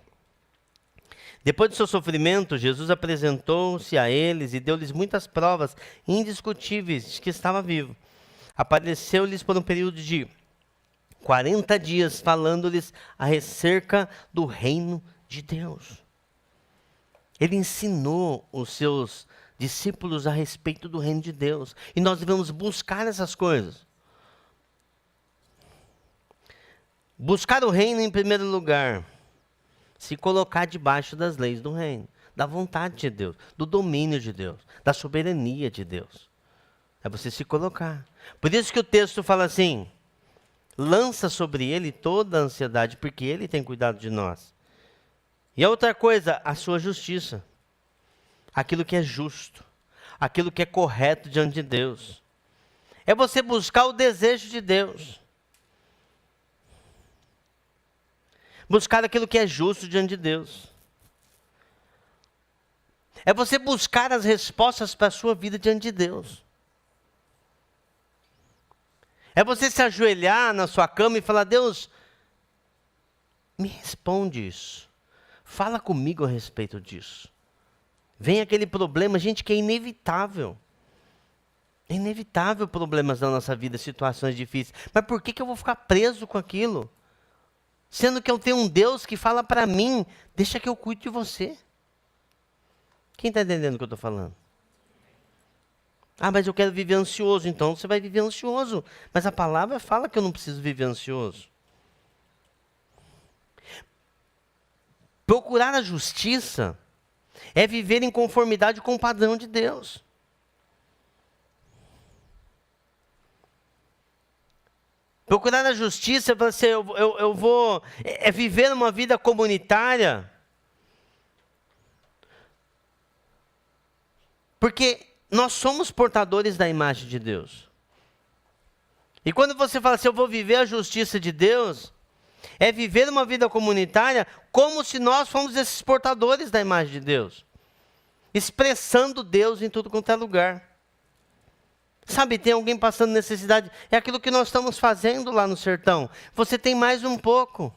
depois do seu sofrimento, Jesus apresentou-se a eles e deu-lhes muitas provas indiscutíveis de que estava vivo. Apareceu-lhes por um período de 40 dias, falando-lhes acerca do reino de Deus. Ele ensinou os seus discípulos a respeito do reino de Deus. E nós devemos buscar essas coisas. Buscar o reino em primeiro lugar. Se colocar debaixo das leis do reino. Da vontade de Deus. Do domínio de Deus. Da soberania de Deus. É você se colocar. Por isso que o texto fala assim: lança sobre ele toda a ansiedade, porque ele tem cuidado de nós. E a outra coisa, a sua justiça. Aquilo que é justo. Aquilo que é correto diante de Deus. É você buscar o desejo de Deus. Buscar aquilo que é justo diante de Deus. É você buscar as respostas para a sua vida diante de Deus. É você se ajoelhar na sua cama e falar: Deus, me responde isso. Fala comigo a respeito disso. Vem aquele problema, gente, que é inevitável. É inevitável problemas na nossa vida, situações difíceis. Mas por que eu vou ficar preso com aquilo? Sendo que eu tenho um Deus que fala para mim: deixa que eu cuide de você. Quem está entendendo o que eu estou falando? Mas eu quero viver ansioso. Então você vai viver ansioso. Mas a palavra fala que eu não preciso viver ansioso. Procurar a justiça é viver em conformidade com o padrão de Deus. Procurar a justiça é você, eu vou viver uma vida comunitária. Porque nós somos portadores da imagem de Deus. E quando você fala assim, eu vou viver a justiça de Deus, é viver uma vida comunitária como se nós fôssemos esses portadores da imagem de Deus. Expressando Deus em tudo quanto é lugar. Sabe, tem alguém passando necessidade, é aquilo que nós estamos fazendo lá no sertão. Você tem mais um pouco.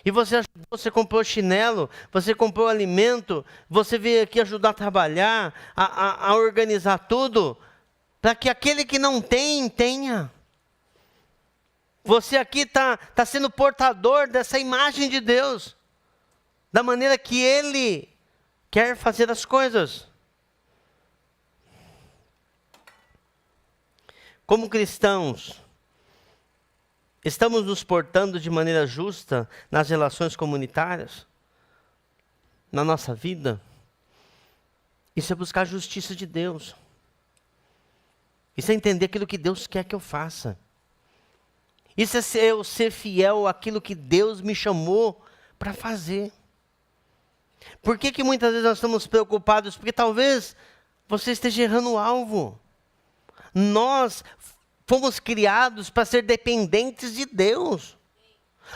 E você comprou chinelo, você comprou alimento, você veio aqui ajudar a trabalhar, a organizar tudo, para que aquele que não tem, tenha. Você aqui está sendo portador dessa imagem de Deus, da maneira que Ele quer fazer as coisas. Como cristãos, estamos nos portando de maneira justa nas relações comunitárias, na nossa vida? Isso é buscar a justiça de Deus. Isso é entender aquilo que Deus quer que eu faça. Isso é eu ser fiel àquilo que Deus me chamou para fazer. Por que muitas vezes nós estamos preocupados? Porque talvez você esteja errando o alvo. Nós fomos criados para ser dependentes de Deus.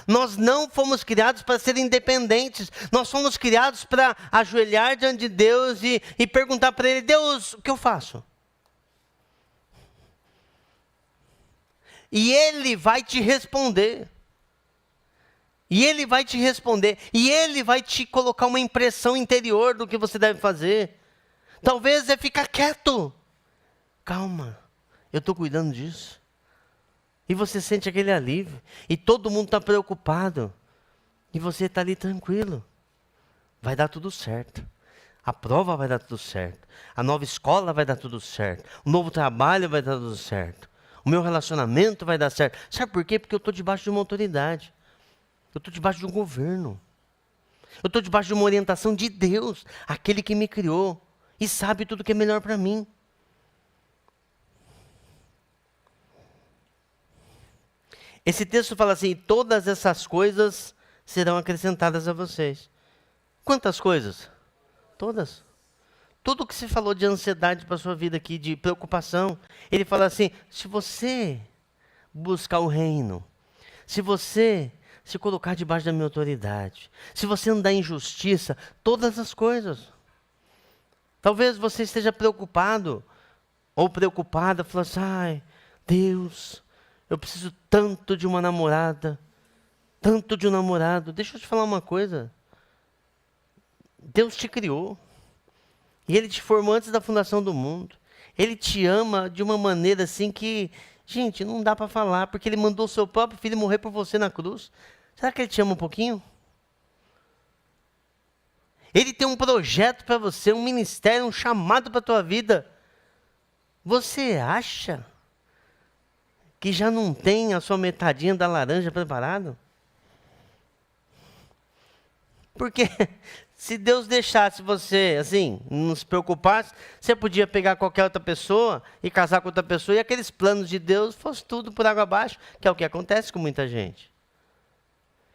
Nós não fomos criados para ser independentes. Nós fomos criados para ajoelhar diante de Deus e perguntar para Ele, Deus, o que eu faço? E Ele vai te responder. E Ele vai te responder. E Ele vai te colocar uma impressão interior do que você deve fazer. Talvez é ficar quieto. Calma, eu estou cuidando disso. E você sente aquele alívio. E todo mundo está preocupado. E você está ali tranquilo. Vai dar tudo certo. A prova vai dar tudo certo. A nova escola vai dar tudo certo. O novo trabalho vai dar tudo certo. O meu relacionamento vai dar certo. Sabe por quê? Porque eu estou debaixo de uma autoridade. Eu estou debaixo de um governo. Eu estou debaixo de uma orientação de Deus. Aquele que me criou. E sabe tudo que é melhor para mim. Esse texto fala assim, todas essas coisas serão acrescentadas a vocês. Quantas coisas? Todas. Tudo que se falou de ansiedade para a sua vida aqui, de preocupação, ele fala assim, se você buscar o reino, se você se colocar debaixo da minha autoridade, se você andar em justiça, todas as coisas. Talvez você esteja preocupado ou preocupada, falando assim, ai, Deus, eu preciso tanto de uma namorada, tanto de um namorado. Deixa eu te falar uma coisa. Deus te criou. E Ele te formou antes da fundação do mundo. Ele te ama de uma maneira assim que, gente, não dá para falar, porque Ele mandou o seu próprio filho morrer por você na cruz. Será que Ele te ama um pouquinho? Ele tem um projeto para você, um ministério, um chamado para a tua vida. Você acha que já não tem a sua metadinha da laranja preparado? Porque se Deus deixasse você, assim, não se preocupasse, você podia pegar qualquer outra pessoa e casar com outra pessoa e aqueles planos de Deus fosse tudo por água abaixo, que é o que acontece com muita gente.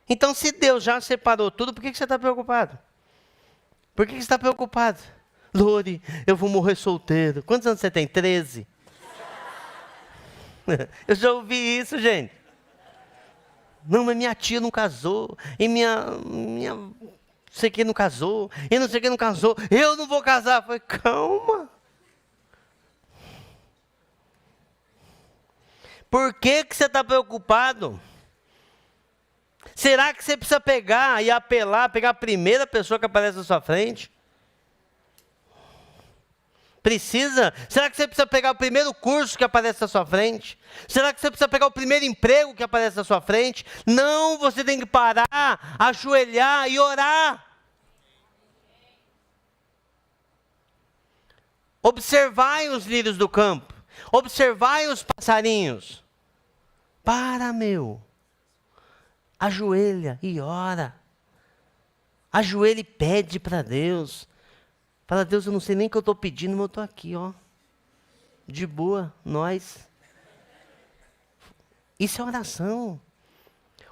Então, se Deus já separou tudo, por que você está preocupado? Por que você está preocupado? Lore, eu vou morrer solteiro. Quantos anos você tem? 13? Eu já ouvi isso, gente. Não, mas minha tia não casou. E minha não sei quem não casou. E não sei quem não casou. Eu não vou casar. Eu falei, calma. Por que você está preocupado? Será que você precisa pegar e apelar, pegar a primeira pessoa que aparece na sua frente? Precisa? Será que você precisa pegar o primeiro curso que aparece na sua frente? Será que você precisa pegar o primeiro emprego que aparece na sua frente? Não, você tem que parar, ajoelhar e orar. Observai os lírios do campo. Observai os passarinhos. Para, meu. Ajoelha e ora. Ajoelha e pede para Deus. Fala, Deus, eu não sei nem o que eu estou pedindo, mas eu estou aqui, ó. De boa, nós. Isso é oração.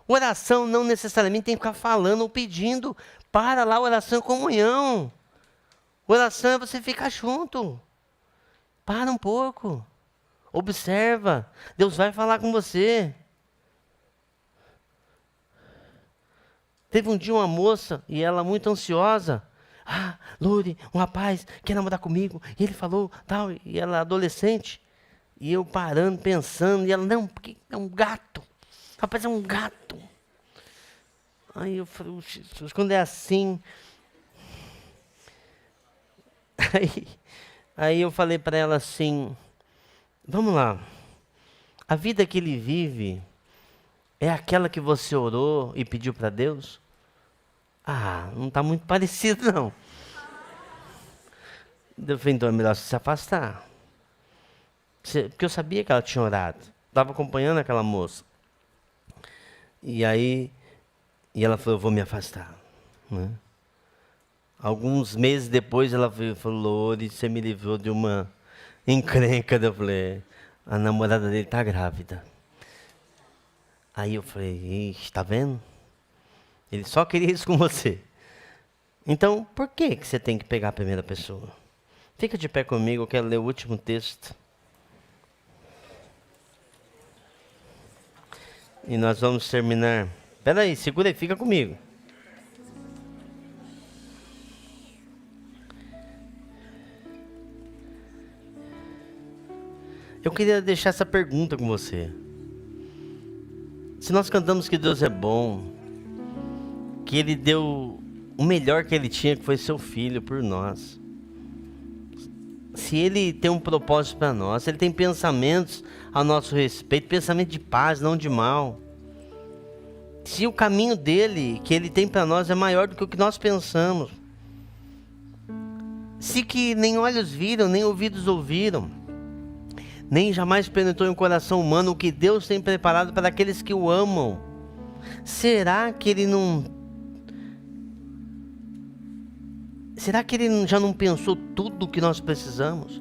Oração não necessariamente tem que ficar falando ou pedindo. Para lá, oração é comunhão. Oração é você ficar junto. Para um pouco. Observa. Deus vai falar com você. Teve um dia uma moça, e ela muito ansiosa. Ah, Lore, um rapaz quer namorar comigo. E ele falou, tal, e ela adolescente. E eu parando, pensando, e ela, não, porque é um gato. Rapaz, é um gato. Aí eu falei, Jesus, quando é assim... Aí eu falei para ela assim, vamos lá, a vida que ele vive é aquela que você orou e pediu para Deus? Ah, não está muito parecido não. Eu falei, então é melhor você se afastar. Porque eu sabia que ela tinha orado, estava acompanhando aquela moça. E aí, ela falou, eu vou me afastar, né? Alguns meses depois ela falou, Lore, você me livrou de uma encrenca. Eu falei, a namorada dele está grávida. Aí eu falei, ixi, tá vendo? Ele só queria isso com você. Então, por que você tem que pegar a primeira pessoa? Fica de pé comigo, eu quero ler o último texto. E nós vamos terminar. Espera aí, segura aí, fica comigo. Eu queria deixar essa pergunta com você. Se nós cantamos que Deus é bom, que Ele deu o melhor que Ele tinha, que foi seu Filho por nós. Se Ele tem um propósito para nós, Ele tem pensamentos a nosso respeito, pensamento de paz, não de mal. Se o caminho dele, que Ele tem para nós, é maior do que o que nós pensamos. Se que nem olhos viram, nem ouvidos ouviram, nem jamais penetrou em coração humano o que Deus tem preparado para aqueles que o amam. Será que Ele não... Será que Ele já não pensou tudo o que nós precisamos?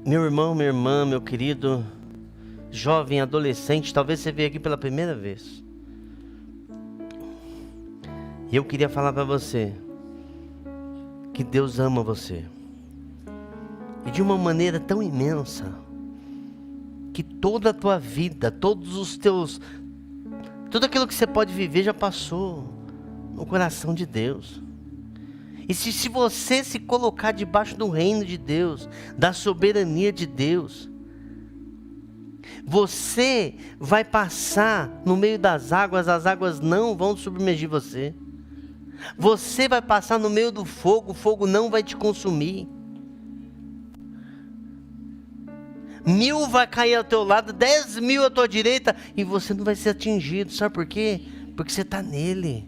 Meu irmão, minha irmã, meu querido, jovem, adolescente, talvez você veio aqui pela primeira vez. E eu queria falar para você que Deus ama você. E de uma maneira tão imensa, que toda a tua vida, todos os teus... Tudo aquilo que você pode viver já passou no coração de Deus. E se você se colocar debaixo do reino de Deus, da soberania de Deus, você vai passar no meio das águas, as águas não vão submergir você. Você vai passar no meio do fogo, o fogo não vai te consumir. 1000 vai cair ao teu lado, 10.000 à tua direita, e você não vai ser atingido. Sabe por quê? Porque você está nele.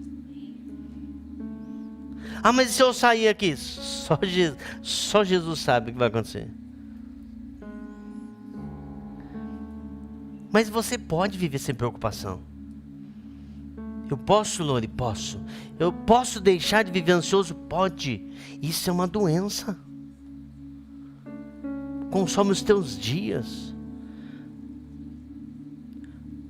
Ah, mas e se eu sair aqui? Só Jesus sabe o que vai acontecer. Mas você pode viver sem preocupação. Eu posso, Lore? Posso. Eu posso deixar de viver ansioso? Pode. Isso é uma doença. Consome os teus dias.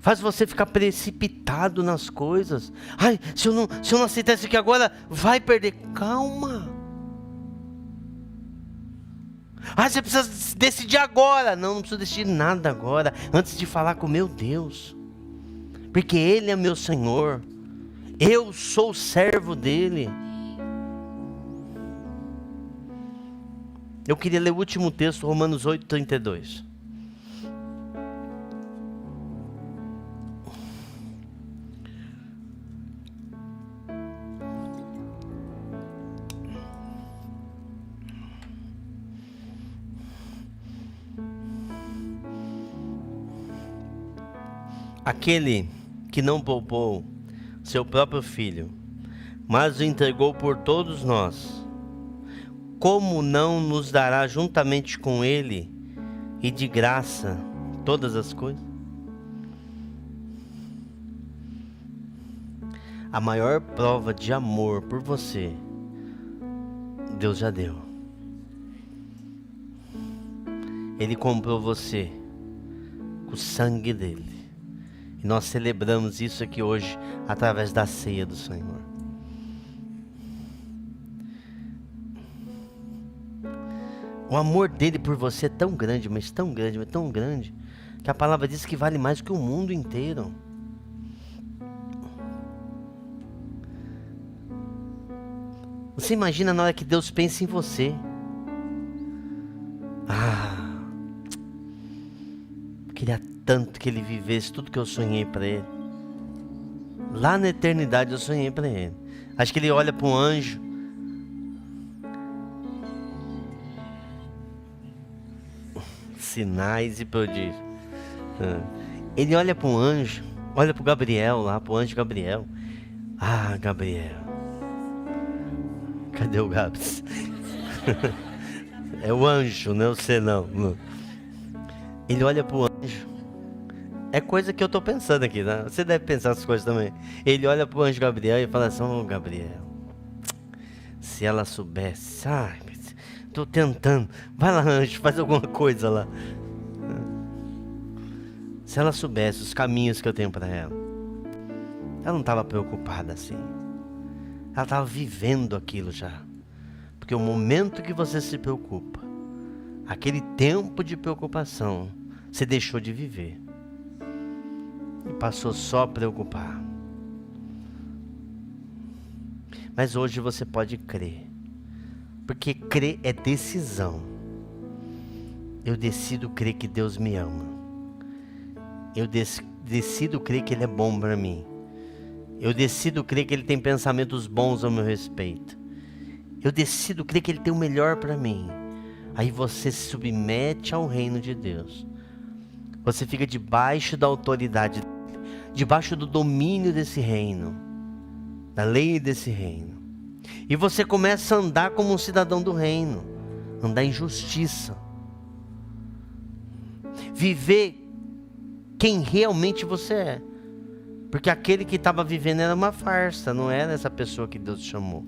Faz você ficar precipitado nas coisas. Ai, se eu não aceitar isso aqui agora, vai perder. Calma. Ah, você precisa decidir agora. Não precisa decidir nada agora, antes de falar com meu Deus. Porque Ele é meu Senhor. Eu sou servo dEle. Eu queria ler o último texto, Romanos 8:32. Aquele que não poupou seu próprio filho, mas o entregou por todos nós, como não nos dará juntamente com ele e de graça todas as coisas? A maior prova de amor por você, Deus já deu. Ele comprou você com o sangue dele. E nós celebramos isso aqui hoje através da ceia do Senhor. O amor dele por você é tão grande, mas tão grande, mas tão grande, que a palavra diz que vale mais que o mundo inteiro. Você imagina na hora que Deus pensa em você. Queria tanto que ele vivesse tudo que eu sonhei para ele. Lá na eternidade eu sonhei para ele. Acho que ele olha para um anjo. Sinais e prodígios. Ele olha para um anjo. Olha para o Gabriel lá, para o anjo Gabriel. Gabriel. Cadê o Gabs? É o anjo, não é você não. Ele olha para o anjo. É coisa que eu estou pensando aqui, né? Você deve pensar essas coisas também. Ele olha para o anjo Gabriel e fala assim: Gabriel, se ela soubesse. Estou tentando. Vai lá, anjo, faz alguma coisa lá. Se ela soubesse os caminhos que eu tenho para ela. Ela não estava preocupada assim. Ela estava vivendo aquilo já. Porque o momento que você se preocupa, aquele tempo de preocupação, você deixou de viver. E passou só a preocupar. Mas hoje você pode crer. Porque crer é decisão. Eu decido crer que Deus me ama. Eu decido crer que Ele é bom para mim. Eu decido crer que Ele tem pensamentos bons ao meu respeito. Eu decido crer que Ele tem o melhor para mim. Aí você se submete ao reino de Deus. Você fica debaixo da autoridade, debaixo do domínio desse reino, da lei desse reino. E você começa a andar como um cidadão do reino, andar em justiça, viver quem realmente você é. Porque aquele que estava vivendo era uma farsa, não era essa pessoa que Deus chamou.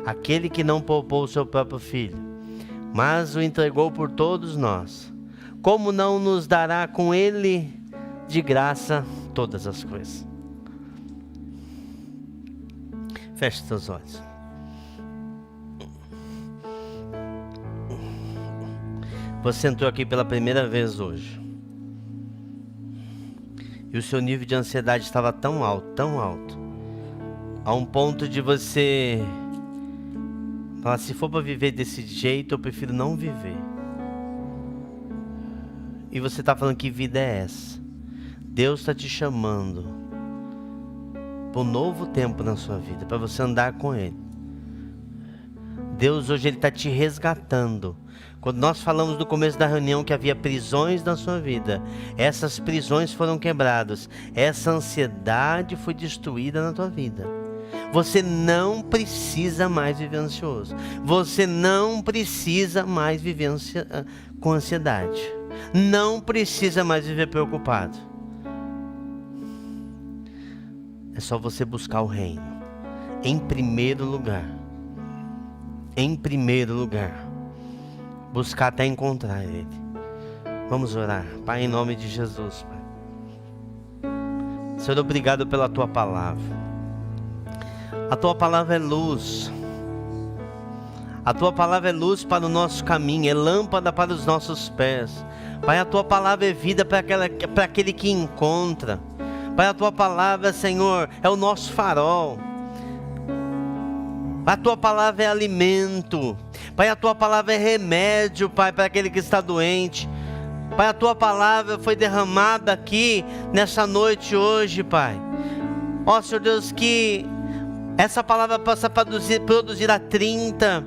Aquele que não poupou o seu próprio filho, mas o entregou por todos nós, como não nos dará com ele de graça todas as coisas? Feche seus olhos. Você entrou aqui pela primeira vez hoje. E o seu nível de ansiedade estava tão alto, a um ponto de você falar: se for para viver desse jeito, eu prefiro não viver. E você está falando: que vida é essa? Deus está te chamando para um novo tempo na sua vida, para você andar com Ele. Deus hoje Ele está te resgatando. Quando nós falamos no começo da reunião que havia prisões na sua vida, essas prisões foram quebradas. Essa ansiedade foi destruída na tua vida. Você não precisa mais viver ansioso. Você não precisa mais viver com ansiedade. Não precisa mais viver preocupado. É só você buscar o reino em primeiro lugar. Em primeiro lugar. Buscar até encontrar Ele. Vamos orar. Pai, em nome de Jesus, Pai. Senhor, obrigado pela Tua palavra. A Tua palavra é luz. A Tua palavra é luz para o nosso caminho, é lâmpada para os nossos pés. Pai, a Tua palavra é vida para aquele que encontra. Pai, a Tua palavra, Senhor, é o nosso farol. A Tua palavra é alimento. Pai, a Tua palavra é remédio, Pai, para aquele que está doente. Pai, a Tua palavra foi derramada aqui nessa noite hoje, Pai. Ó Senhor Deus, que essa palavra possa produzir a 30,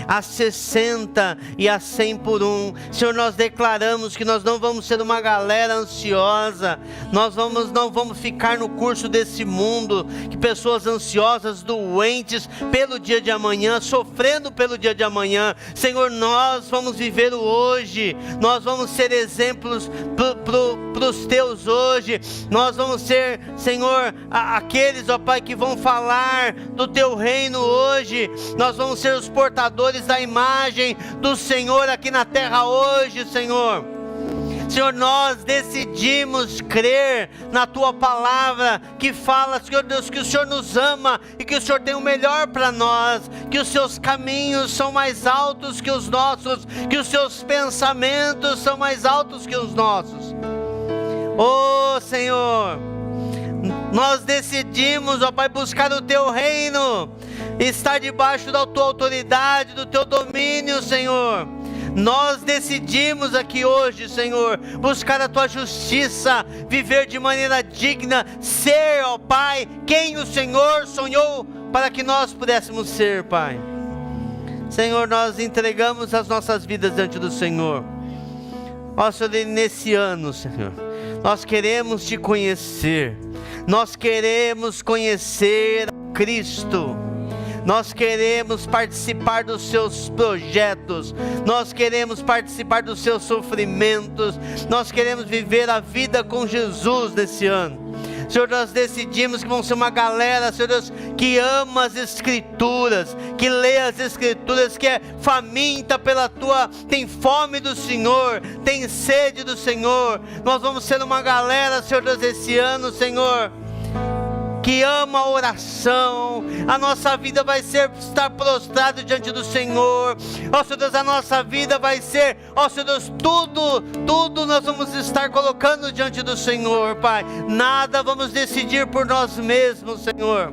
a 60 e a 100 por um. Senhor, nós declaramos que nós não vamos ser uma galera ansiosa. Nós não vamos ficar no curso desse mundo, que pessoas ansiosas, doentes pelo dia de amanhã, sofrendo pelo dia de amanhã. Senhor, nós vamos viver o hoje. Nós vamos ser exemplos para os teus hoje. Nós vamos ser, Senhor, aqueles, ó Pai, que vão falar do teu reino hoje. Nós vamos ser os portadores da imagem do Senhor aqui na terra hoje, Senhor. Senhor, nós decidimos crer na Tua palavra, que fala, Senhor Deus, que o Senhor nos ama e que o Senhor tem o melhor para nós, que os Seus caminhos são mais altos que os nossos, que os Seus pensamentos são mais altos que os nossos. Oh, Senhor, nós decidimos, ó Pai, buscar o Teu reino, estar debaixo da Tua autoridade, do Teu domínio, Senhor. Nós decidimos aqui hoje, Senhor, buscar a Tua justiça, viver de maneira digna, ser, ó Pai, quem o Senhor sonhou para que nós pudéssemos ser, Pai. Senhor, nós entregamos as nossas vidas diante do Senhor. Ó Senhor, nesse ano, Senhor, nós queremos Te conhecer, nós queremos conhecer a Cristo. Nós queremos participar dos Seus projetos, nós queremos participar dos Seus sofrimentos, nós queremos viver a vida com Jesus nesse ano. Senhor, nós decidimos que vamos ser uma galera, Senhor Deus, que ama as Escrituras, que lê as Escrituras, que é faminta pela Tua, tem fome do Senhor, tem sede do Senhor. Nós vamos ser uma galera, Senhor Deus, esse ano, Senhor, que ama a oração. A nossa vida vai ser estar prostrado diante do Senhor. Ó Senhor Deus, a nossa vida vai ser, ó Senhor Deus, tudo nós vamos estar colocando diante do Senhor, Pai. Nada vamos decidir por nós mesmos, Senhor.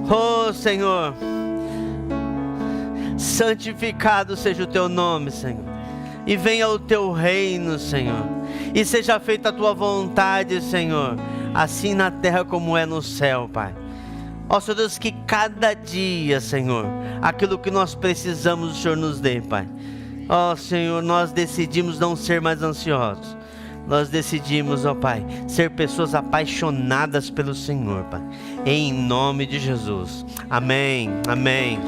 Oh, Senhor, santificado seja o Teu nome, Senhor, e venha o Teu reino, Senhor, e seja feita a Tua vontade, Senhor, assim na terra como é no céu, Pai. Ó Senhor Deus, que cada dia, Senhor, aquilo que nós precisamos, o Senhor nos dê, Pai. Ó Senhor, nós decidimos não ser mais ansiosos. Nós decidimos, ó Pai, ser pessoas apaixonadas pelo Senhor, Pai. Em nome de Jesus. Amém, amém.